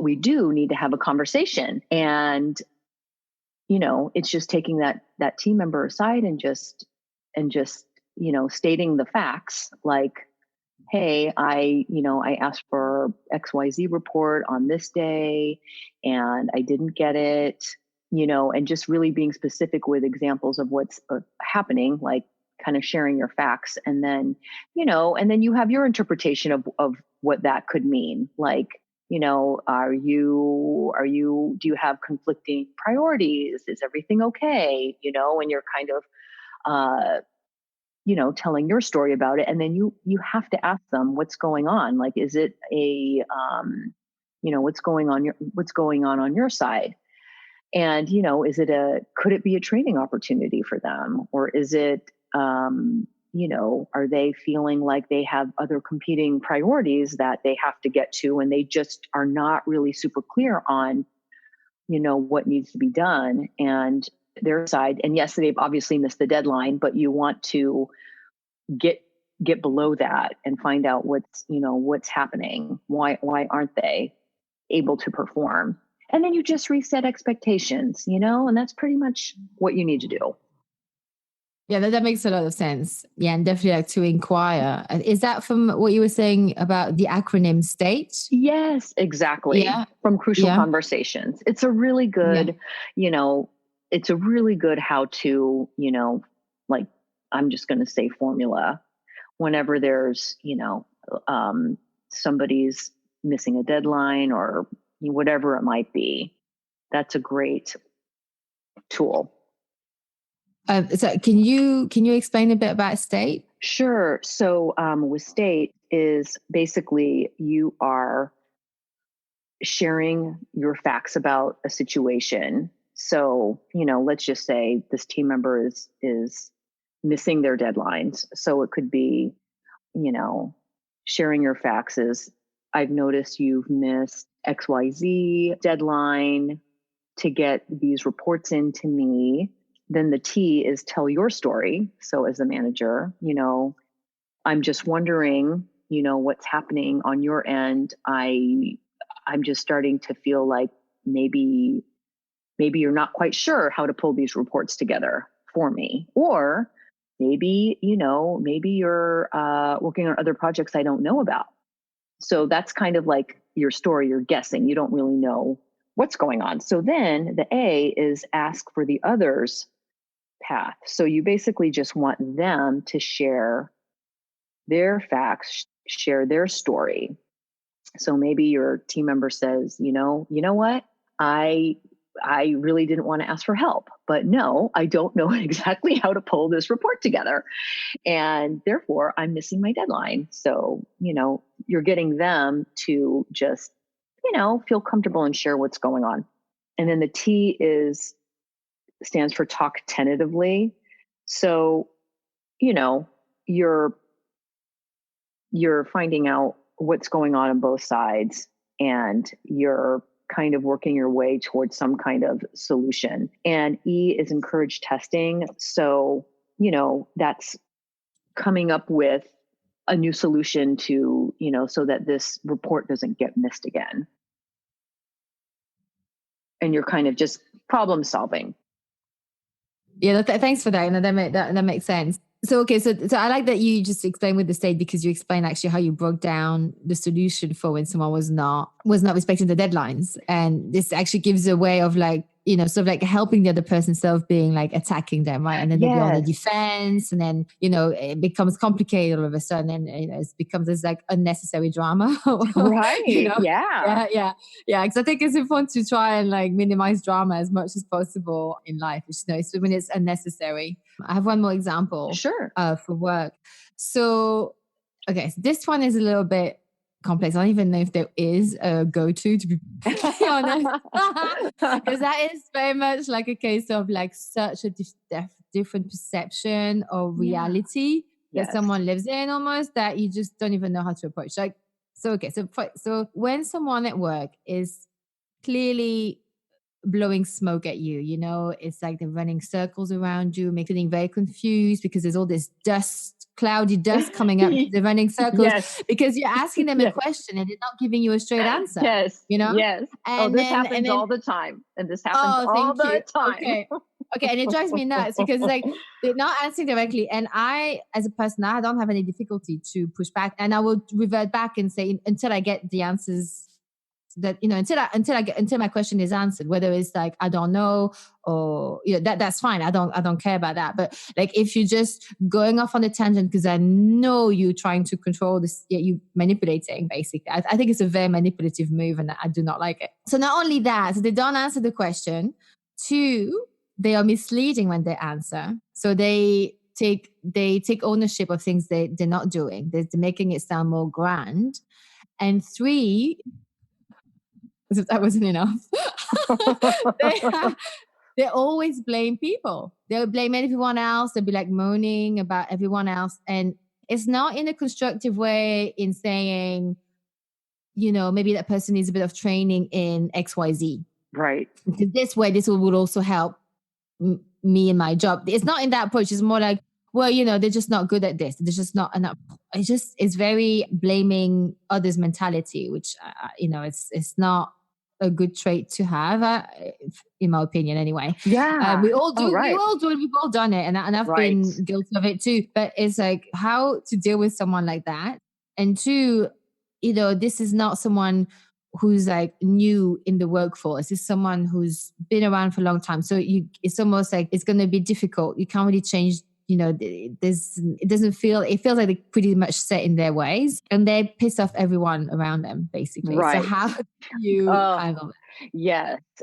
Speaker 1: we do need to have a conversation. And, it's just taking that team member aside and just, stating the facts, like, hey, I asked for XYZ report on this day and I didn't get it, and just really being specific with examples of what's happening, like kind of sharing your facts. And then, and then you have your interpretation of what that could mean. Like, do you have conflicting priorities? Is everything okay? And you're kind of, telling your story about it. And then you have to ask them what's going on. Like, is it what's going on your side? And, could it be a training opportunity for them? Or is it, are they feeling like they have other competing priorities that they have to get to, and they just are not really super clear on, what needs to be done and their side? And yes, they've obviously missed the deadline, but you want to get below that and find out what's happening. Why aren't they able to perform? And then you just reset expectations, and that's pretty much what you need to do.
Speaker 3: Yeah, that makes a lot of sense. Yeah, and definitely like to inquire. Is that from what you were saying about the acronym STATE?
Speaker 1: Yes, exactly.
Speaker 3: Yeah.
Speaker 1: From Crucial Conversations. It's a really good, it's a really good how to, like, I'm just going to say formula whenever there's, somebody's missing a deadline or whatever it might be. That's a great tool.
Speaker 3: So can you explain a bit about state?
Speaker 1: Sure. So with state is basically you are sharing your facts about a situation. So, let's just say this team member is missing their deadlines. So it could be, sharing your facts is, I've noticed you've missed XYZ deadline to get these reports into me. Then the T is tell your story. So as a manager, I'm just wondering, what's happening on your end. I'm just starting to feel like maybe you're not quite sure how to pull these reports together for me. Or maybe you're working on other projects I don't know about. So that's kind of like your story. You're guessing. You don't really know what's going on. So then the A is ask for the other's path. So you basically just want them to share their facts, share their story. So maybe your team member says, you know what? I really didn't want to ask for help, but no, I don't know exactly how to pull this report together. And therefore I'm missing my deadline. So, you're getting them to just, feel comfortable and share what's going on. And then the T stands for talk tentatively. So, you're finding out what's going on both sides, and you're kind of working your way towards some kind of solution. And E is encourage testing. So, that's coming up with a new solution to, so that this report doesn't get missed again. And you're kind of just problem solving.
Speaker 3: Yeah, thanks for that. That makes sense. So, okay, so I like that you just explained with the state, because you explained actually how you broke down the solution for when someone was not respecting the deadlines. And this actually gives a way of like, sort of like helping the other person instead of being like attacking them, right? And then they'll be on the defense, and then, it becomes complicated all of a sudden, and, it becomes this like unnecessary drama.
Speaker 1: Right.
Speaker 3: Yeah. Because I think it's important to try and like minimize drama as much as possible in life, when it's unnecessary. I have one more example.
Speaker 1: Sure.
Speaker 3: For work. So, okay, so this one is a little bit complex. I don't even know if there is a go-to be honest, because that is very much like a case of like such a different perception of reality that someone lives in, almost, that you just don't even know how to approach. Like, so when someone at work is clearly blowing smoke at you, it's like they're running circles around you, feeling very confused because there's all this cloudy dust coming up. They're running circles because you're asking them a question and they're not giving you a straight answer.
Speaker 1: Yes.
Speaker 3: And
Speaker 1: this happens all the time. And this happens all the time.
Speaker 3: Okay. And it drives me nuts because it's like they're not answering directly. And I, as a person, I don't have any difficulty to push back, and I will revert back and say until I get the answers that, until my question is answered, whether it's like I don't know, or that's fine. I don't care about that. But like if you're just going off on a tangent because I know you're trying to control this, you manipulating basically. I think it's a very manipulative move, and I do not like it. So not only that, so they don't answer the question. 2, they are misleading when they answer. So they take ownership of things they're not doing. They're making it sound more grand. And 3, as if that wasn't enough, they always blame people. They'll blame everyone else. They'll be like moaning about everyone else. And it's not in a constructive way in saying, maybe that person needs a bit of training in XYZ.
Speaker 1: Right.
Speaker 3: This way, this would also help me in my job. It's not in that approach. It's more like, well, they're just not good at this. They're just not enough. It's very blaming others mentality, which, it's not a good trait to have, in my opinion, anyway.
Speaker 1: Yeah.
Speaker 3: We all do. We all do it. We've all done it. And I've been guilty of it too. But it's like how to deal with someone like that. And 2, this is not someone who's like new in the workforce. This is someone who's been around for a long time. So it's almost like it's going to be difficult. You can't really change it feels like they're pretty much set in their ways and they piss off everyone around them, basically.
Speaker 1: Right.
Speaker 3: So how do you handle it?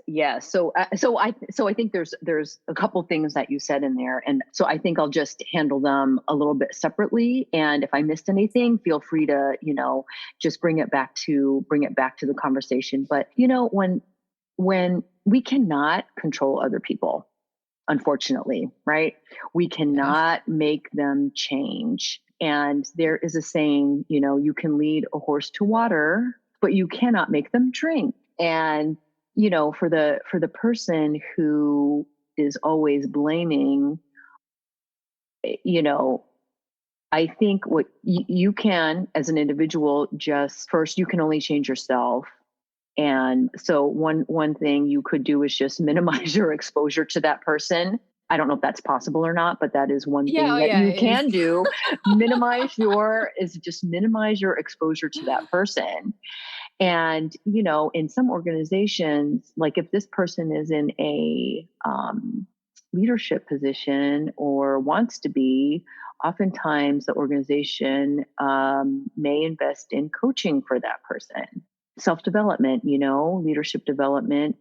Speaker 1: Yes. So I think there's a couple things that you said in there, and so I think I'll just handle them a little bit separately. And if I missed anything, feel free to just bring it back to the conversation. But when we cannot control other people, unfortunately, right? We cannot make them change. And there is a saying, you can lead a horse to water, but you cannot make them drink. And for the person who is always blaming, I think what you can, as an individual, just first, you can only change yourself. And so one thing you could do is just minimize your exposure to that person. I don't know if that's possible or not, but that is one thing that you can do. minimize your exposure to that person. And, in some organizations, like if this person is in a leadership position or wants to be, oftentimes the organization may invest in coaching for that person. Self-development, leadership development,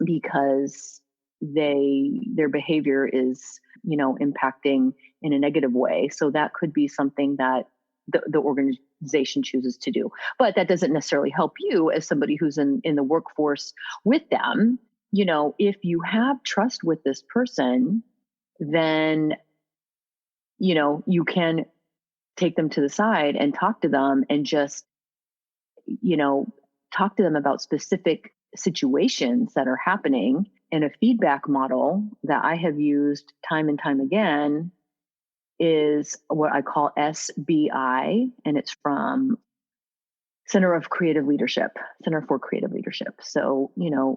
Speaker 1: because their behavior is, impacting in a negative way. So that could be something that the organization chooses to do. But that doesn't necessarily help you as somebody who's in the workforce with them. If you have trust with this person, then, you can take them to the side and talk to them and just, talk to them about specific situations that are happening. And a feedback model that I have used time and time again is what I call SBI, and it's from Center for Creative Leadership. So,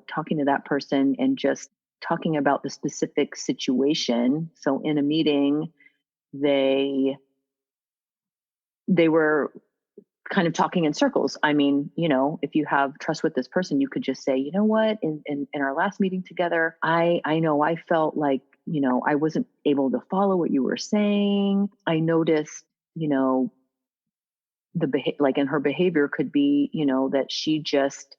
Speaker 1: talking to that person and just talking about the specific situation. So in a meeting, they were kind of talking in circles. I mean, if you have trust with this person, you could just say, you know what, in our last meeting together, I know I felt like, I wasn't able to follow what you were saying. I noticed, like in her behavior could be, that she just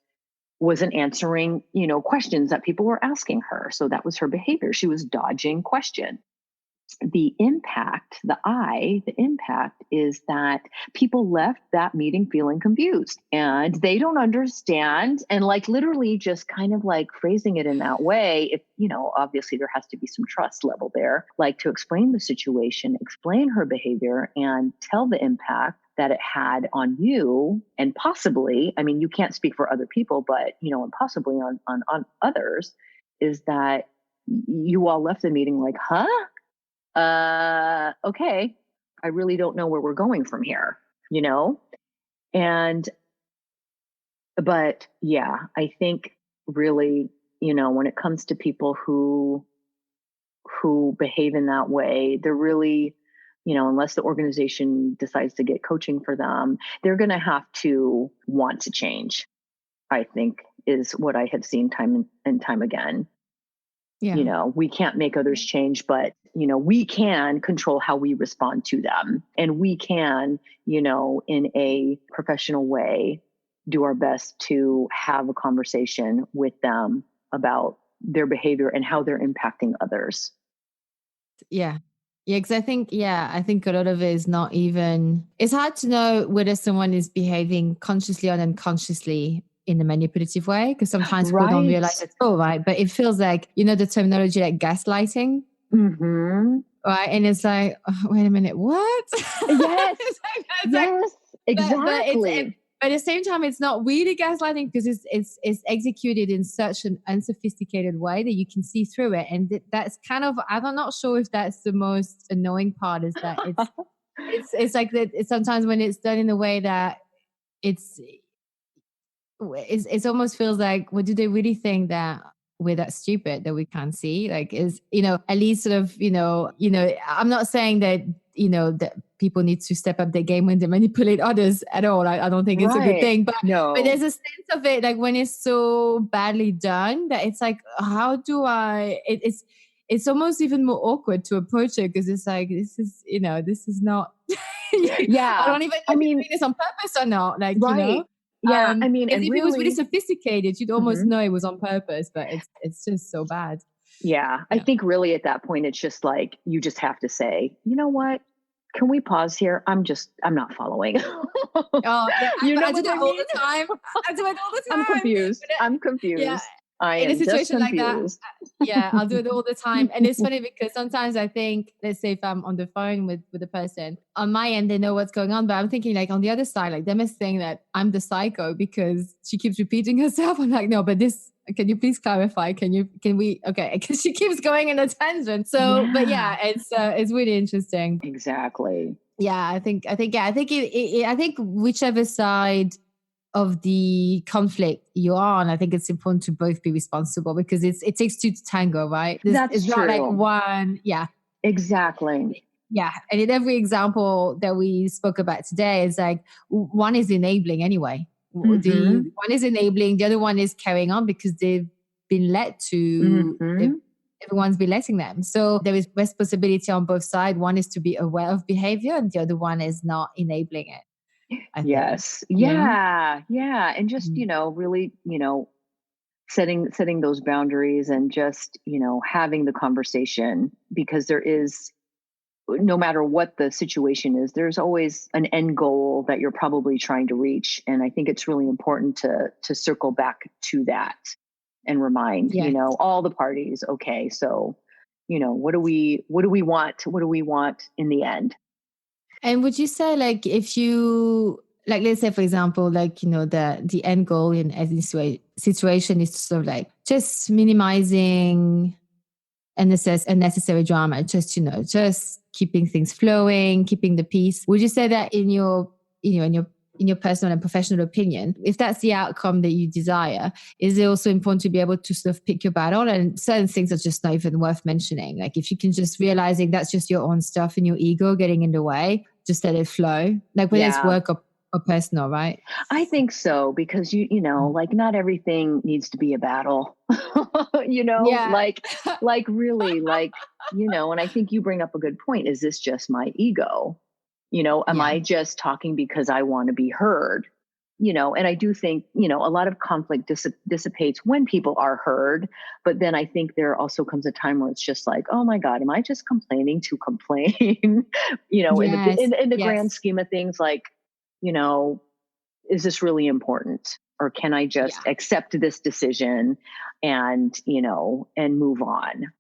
Speaker 1: wasn't answering, questions that people were asking her. So that was her behavior. She was dodging questions. The impact is that people left that meeting feeling confused and they don't understand. And like literally just kind of like phrasing it in that way, if, obviously there has to be some trust level there, like to explain the situation, explain her behavior and tell the impact that it had on you and possibly, I mean, you can't speak for other people, but, and possibly on others, is that you all left the meeting like, huh? Okay, I really don't know where we're going from here, but yeah, I think really, when it comes to people who behave in that way, they're really, unless the organization decides to get coaching for them, they're going to have to want to change, I think, is what I have seen time and time again. Yeah. We can't make others change, but, we can control how we respond to them. And we can, in a professional way, do our best to have a conversation with them about their behavior and how they're impacting others.
Speaker 3: Yeah. Yeah, because I think a lot of it is not even, it's hard to know whether someone is behaving consciously or unconsciously in a manipulative way, because sometimes people don't realize it's all right. But it feels like, the terminology like gaslighting.
Speaker 1: Mm-hmm.
Speaker 3: Right. And it's like, oh, wait a minute, what?
Speaker 1: Yes. Exactly.
Speaker 3: But at the same time, it's not really gaslighting because it's executed in such an unsophisticated way that you can see through it. And that's kind of, I'm not sure if that's the most annoying part, is that it's like that. Sometimes when it's done in a way that it almost feels like, well, do they really think that we're that stupid that we can't see? Like, is, at least sort of, I'm not saying that, that people need to step up their game when they manipulate others at all. I don't think it's a good thing, but there's a sense of it, like when it's so badly done that it's like, how do I, it's almost even more awkward to approach it because it's like, this is not,
Speaker 1: Yeah.
Speaker 3: I don't even know if you're doing this on purpose or not. Like,
Speaker 1: right. Yeah. I mean,
Speaker 3: if
Speaker 1: really,
Speaker 3: it was really sophisticated, you'd almost know it was on purpose, but it's just so bad.
Speaker 1: Yeah. I think really at that point, it's just like, you just have to say, you know what? Can we pause here? I'm not following.
Speaker 3: Oh, yeah. I do that all the time. I do it all the time.
Speaker 1: I'm confused.
Speaker 3: Yeah.
Speaker 1: I
Speaker 3: in
Speaker 1: am
Speaker 3: a situation
Speaker 1: just
Speaker 3: like that, I'll do it all the time. And it's funny because sometimes I think, let's say if I'm on the phone with a person, on my end, they know what's going on. But I'm thinking like on the other side, like they must think that I'm the psycho because she keeps repeating herself. I'm like, no, but can you please clarify? Can we, okay. Because she keeps going in a tangent. So, but it's really interesting.
Speaker 1: Exactly.
Speaker 3: Yeah, I think whichever side of the conflict you're on, I think it's important to both be responsible because it takes two to tango, right?
Speaker 1: That's true.
Speaker 3: Not like one. Yeah,
Speaker 1: exactly.
Speaker 3: Yeah, and in every example that we spoke about today, it's like one is enabling anyway. The one is enabling, the other one is carrying on because they've been led to. Everyone's been letting them. So there is responsibility on both sides. One is to be aware of behavior, and the other one is not enabling it.
Speaker 1: Yes. Yeah. Yeah. And just, really, setting those boundaries and just, having the conversation because there is, no matter what the situation is, there's always an end goal that you're probably trying to reach. And I think it's really important to circle back to that and remind, all the parties, okay, so, what do we want? What do we want in the end?
Speaker 3: And would you say like if you like, let's say, for example, like, the end goal in any situation is sort of like just minimizing unnecessary drama, just keeping things flowing, keeping the peace. Would you say that in your personal and professional opinion, if that's the outcome that you desire, is it also important to be able to sort of pick your battle and certain things are just not even worth mentioning? Like if you can just realizing that's just your own stuff and your ego getting in the way, just let it flow. Like whether it's work or personal, right?
Speaker 1: I think so, because like not everything needs to be a battle, like really, like, and I think you bring up a good point. Is this just my ego? Am I just talking because I want to be heard? And I do think, a lot of conflict dissipates when people are heard. But then I think there also comes a time where it's just like, oh my God, am I just complaining to complain? In the grand scheme of things, like, is this really important? Or can I just accept this decision and move on?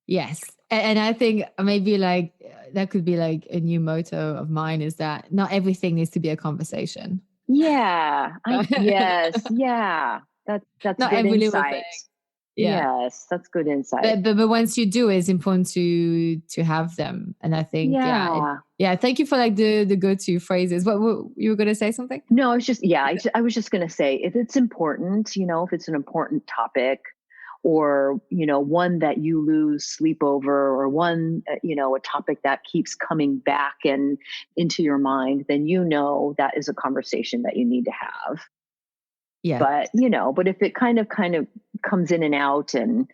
Speaker 3: Yes. And I think maybe like that could be like a new motto of mine, is that not everything needs to be a conversation.
Speaker 1: Yeah. Yes. Yeah. That's
Speaker 3: not
Speaker 1: good
Speaker 3: every
Speaker 1: insight.
Speaker 3: Little thing. Yeah.
Speaker 1: Yes, that's good insight.
Speaker 3: But once you do, it's important to have them. And I think, thank you for like the go-to phrases. What you were going to say something?
Speaker 1: No, I was just, I was just going to say, if it's important, if it's an important topic, or, one that you lose sleep over, or one, a topic that keeps coming back and into your mind, then that is a conversation that you need to have. Yeah. But, but if it kind of comes in and out and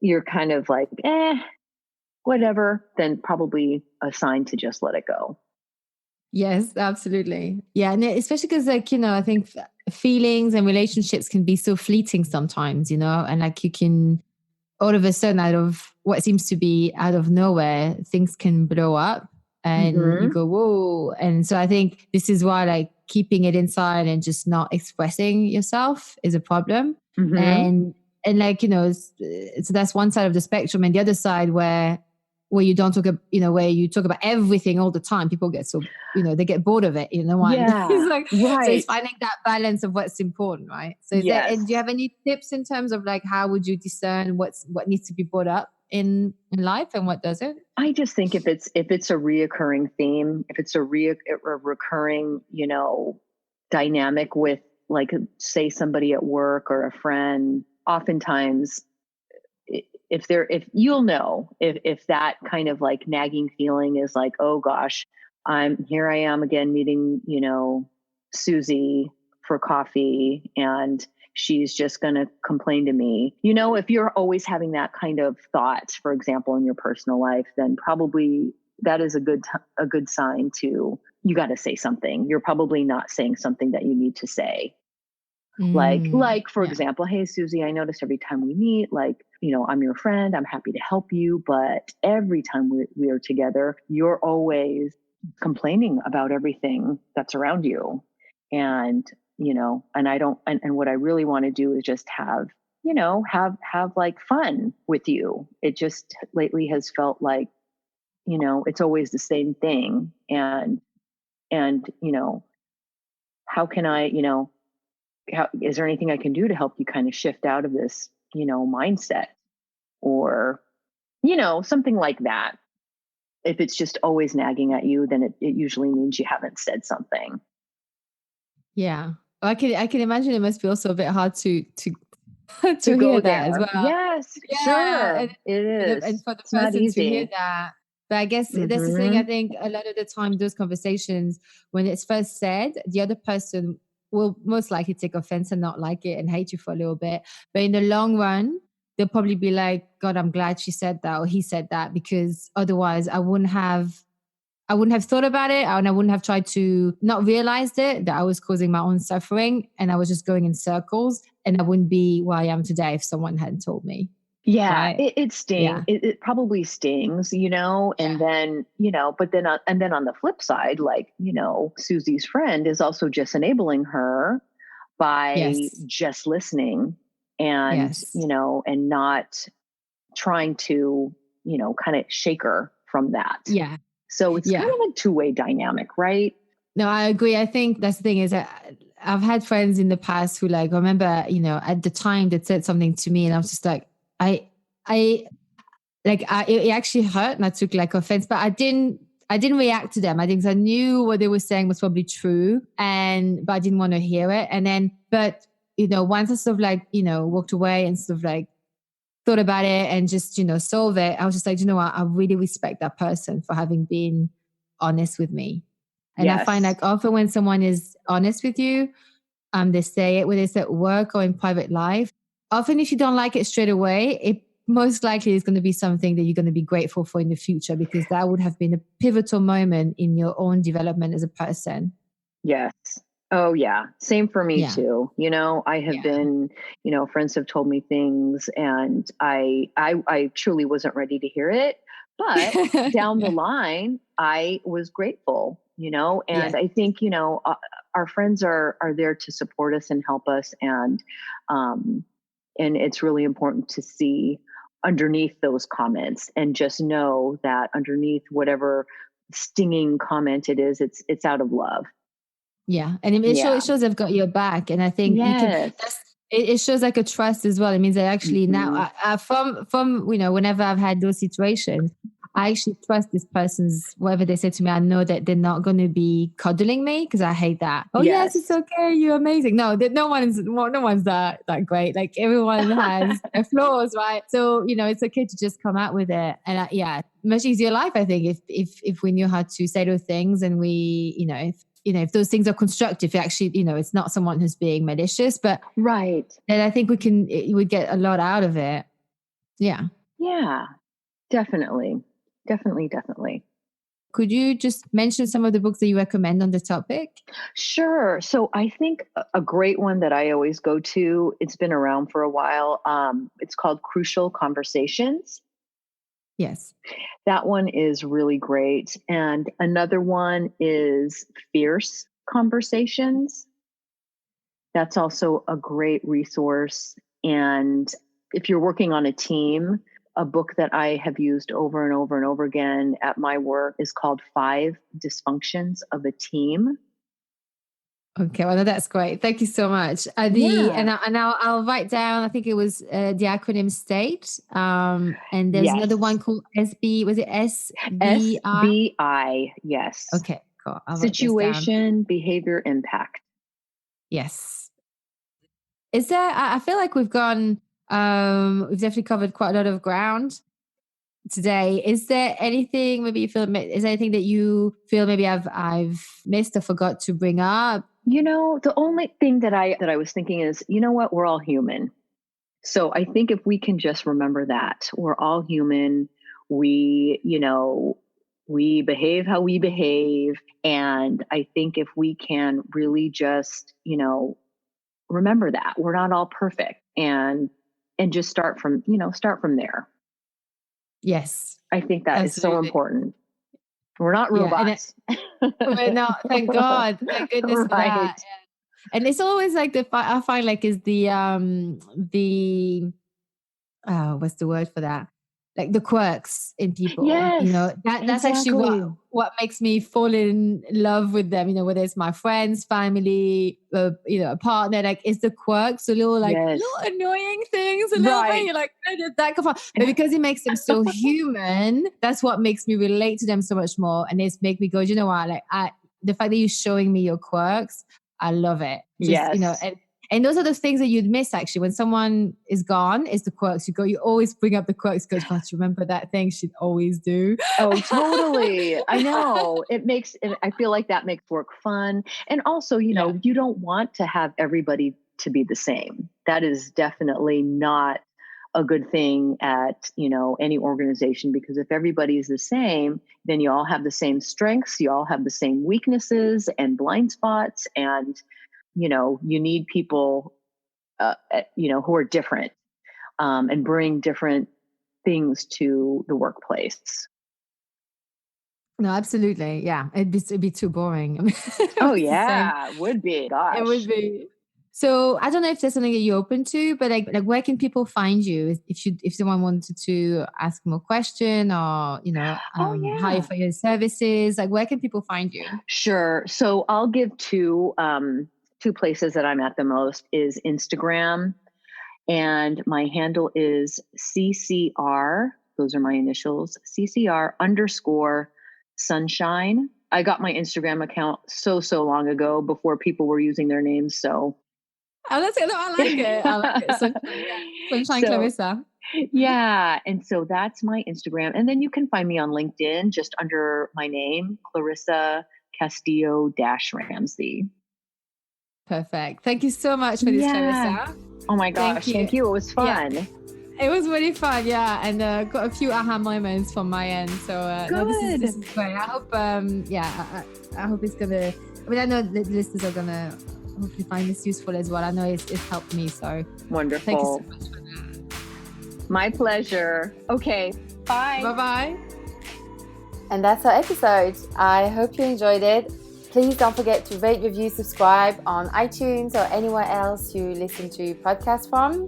Speaker 1: you're kind of like, whatever, then probably a sign to just let it go.
Speaker 3: Yes, absolutely. Yeah. And especially because I think feelings and relationships can be so fleeting sometimes, and like you can all of a sudden, out of what seems to be out of nowhere, things can blow up and you go, whoa. And so I think this is why like keeping it inside and just not expressing yourself is a problem. And like, so that's one side of the spectrum. And the other side where you don't talk about, where you talk about everything all the time, people get so, they get bored of it,
Speaker 1: Yeah,
Speaker 3: it's like,
Speaker 1: right.
Speaker 3: So it's finding that balance of what's important, right? So and do you have any tips in terms of like, how would you discern what needs to be brought up in life and what doesn't?
Speaker 1: I just think if it's a reoccurring theme, if it's a recurring, dynamic with, like, say somebody at work or a friend, oftentimes if that kind of like nagging feeling is like, oh gosh, I am again meeting, Susie for coffee and she's just going to complain to me. If you're always having that kind of thought, for example, in your personal life, then probably that is a good sign to, you got to say something. You're probably not saying something that you need to say. Like for example, hey, Susie, I noticed every time we meet, I'm your friend, I'm happy to help you. But every time we are together, you're always complaining about everything that's around you. And, and I don't, and what I really want to do is just have like fun with you. It just lately has felt like, it's always the same thing. And, how can I, is there anything I can do to help you kind of shift out of this, mindset or, something like that. If it's just always nagging at you, then it usually means you haven't said something.
Speaker 3: Yeah. I can imagine it must be also a bit hard to
Speaker 1: to
Speaker 3: hear
Speaker 1: go
Speaker 3: that
Speaker 1: there
Speaker 3: as well.
Speaker 1: Yes,
Speaker 3: Yeah,
Speaker 1: sure.
Speaker 3: and,
Speaker 1: It is.
Speaker 3: and for the
Speaker 1: It's not
Speaker 3: person to hear
Speaker 1: easy.
Speaker 3: that. But I guess that's the thing. I think a lot of the time, those conversations, when it's first said, the other person will most likely take offense and not like it and hate you for a little bit. But in the long run, they'll probably be like, God, I'm glad she said that or he said that, because otherwise I wouldn't have thought about it, and I wouldn't have tried to not realized it, that I was causing my own suffering and I was just going in circles, and I wouldn't be where I am today if someone hadn't told me.
Speaker 1: Yeah,
Speaker 3: right?
Speaker 1: it stings.
Speaker 3: Yeah.
Speaker 1: It probably stings, and then, but then, and then on the flip side, Susie's friend is also just enabling her by just listening and, and not trying to, kind of shake her from that.
Speaker 3: Yeah.
Speaker 1: So it's kind of a two-way dynamic, right?
Speaker 3: No, I agree. I think that's the thing is that I've had friends in the past who I remember, at the time that said something to me and I was just like, it actually hurt and I took offense, but I didn't react to them. I think I knew what they were saying was probably true, but I didn't want to hear it. And then, but once I sort of walked away and sort of thought about it and just, solve it, I was just like, what? I really respect that person for having been honest with me. And I find often when someone is honest with you, they say it, whether it's at work or in private life, often if you don't like it straight away, it most likely is going to be something that you're going to be grateful for in the future, because that would have been a pivotal moment in your own development as a person.
Speaker 1: Yes. Oh yeah. Same for me too. I have been, friends have told me things and I truly wasn't ready to hear it, but down the line, I was grateful, and I think, our friends are there to support us and help us. And it's really important to see underneath those comments and just know that underneath whatever stinging comment it is, it's out of love.
Speaker 3: Yeah. And it shows they've got your back. And I think it shows a trust as well. It means that actually now from, whenever I've had those situations, I actually trust this person's, whatever they say to me, I know that they're not going to be coddling me, because I hate that. Oh yes, it's okay. You're amazing. No, no one's that great. Everyone has their flaws, right? So, it's okay to just come out with it. And much easier life, I think, if we knew how to say those things and we, if those things are constructive, actually, it's not someone who's being malicious, but
Speaker 1: right.
Speaker 3: And I think we would get a lot out of it. Yeah.
Speaker 1: Yeah, definitely.
Speaker 3: Could you just mention some of the books that you recommend on the topic?
Speaker 1: Sure. So I think a great one that I always go to, it's been around for a while. It's called Crucial Conversations.
Speaker 3: Yes.
Speaker 1: That one is really great. And another one is Fierce Conversations. That's also a great resource. And if you're working on a team, a book that I have used over and over and over again at my work is called 5 Dysfunctions of a Team.
Speaker 3: Okay, well, that's great. Thank you so much. And I'll write down, I think it was the acronym STATE. And there's another one called SB, was it SBI?
Speaker 1: SBI, yes.
Speaker 3: Okay, cool.
Speaker 1: Situation, Behavior, Impact.
Speaker 3: Yes. Is there, I feel like we've definitely covered quite a lot of ground today. Is there anything maybe you feel, is there anything that you feel maybe I've missed or forgot to bring up?
Speaker 1: The only thing that I was thinking is, you know what, we're all human. So I think if we can just remember that we're all human, we behave how we behave. And I think if we can really just, remember that we're not all perfect and just start from there.
Speaker 3: Yes.
Speaker 1: I think that is so important. We're not robots.
Speaker 3: We're not, thank God. Thank goodness for that. Yeah. And it's always like I find like is the what's the word for that? Like the quirks in people.
Speaker 1: Yes,
Speaker 3: that's actually what makes me fall in love with them. Whether it's my friends, family, a partner, like it's the quirks, the little annoying things, a little bit. You're like, that come from. But because it makes them so human, that's what makes me relate to them so much more. And it's make me go, you know what? Like the fact that you're showing me your quirks, I love it. And those are the things that you'd miss actually when someone is gone. Is the quirks. You always bring up the quirks because God, you remember that thing she'd always do.
Speaker 1: Oh, totally. I know. I feel like that makes work fun. And also, you don't want to have everybody to be the same. That is definitely not a good thing at, any organization, because if everybody's the same, then you all have the same strengths, you all have the same weaknesses and blind spots, and you need people, who are different, and bring different things to the workplace.
Speaker 3: No, absolutely. Yeah. It'd be too boring.
Speaker 1: Oh yeah, it would be. Gosh.
Speaker 3: It would be. So I don't know if there's something that you're open to, but like where can people find you if someone wanted to ask more question or, hire for your services, like where can people find you?
Speaker 1: Sure. So I'll give two places that I'm at the most is Instagram, and my handle is CCR. Those are my initials, CCR_sunshine. I got my Instagram account so long ago before people were using their names. So
Speaker 3: I like it. I like it. Sunshine Clarissa.
Speaker 1: Yeah. And so that's my Instagram. And then you can find me on LinkedIn just under my name, Clarissa Castillo-Ramsey.
Speaker 3: Perfect. Thank you so much for this, Clarissa.
Speaker 1: Oh my gosh. Thank you. It was fun.
Speaker 3: Yeah. It was really fun. Yeah. And got a few aha moments from my end. So this is great. I hope, I hope it's going to, I know the listeners are going to hopefully find this useful as well. I know it's helped me. So
Speaker 1: wonderful.
Speaker 3: Thank you so much for that.
Speaker 1: My pleasure. Okay. Bye.
Speaker 3: Bye-bye.
Speaker 2: And that's our episode. I hope you enjoyed it. Please don't forget to rate, review, subscribe on iTunes or anywhere else you listen to podcasts from.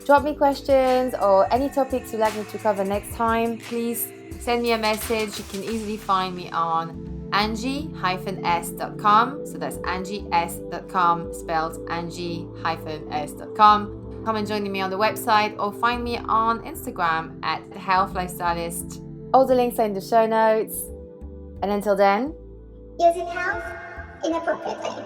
Speaker 2: Drop me questions or any topics you'd like me to cover next time. Please send me a message. You can easily find me on angie-s.com. So that's angies.com, spelled angie-s.com. Come and join me on the website or find me on Instagram at The Health Lifestylist. All the links are in the show notes. And until then,
Speaker 4: using health inappropriately.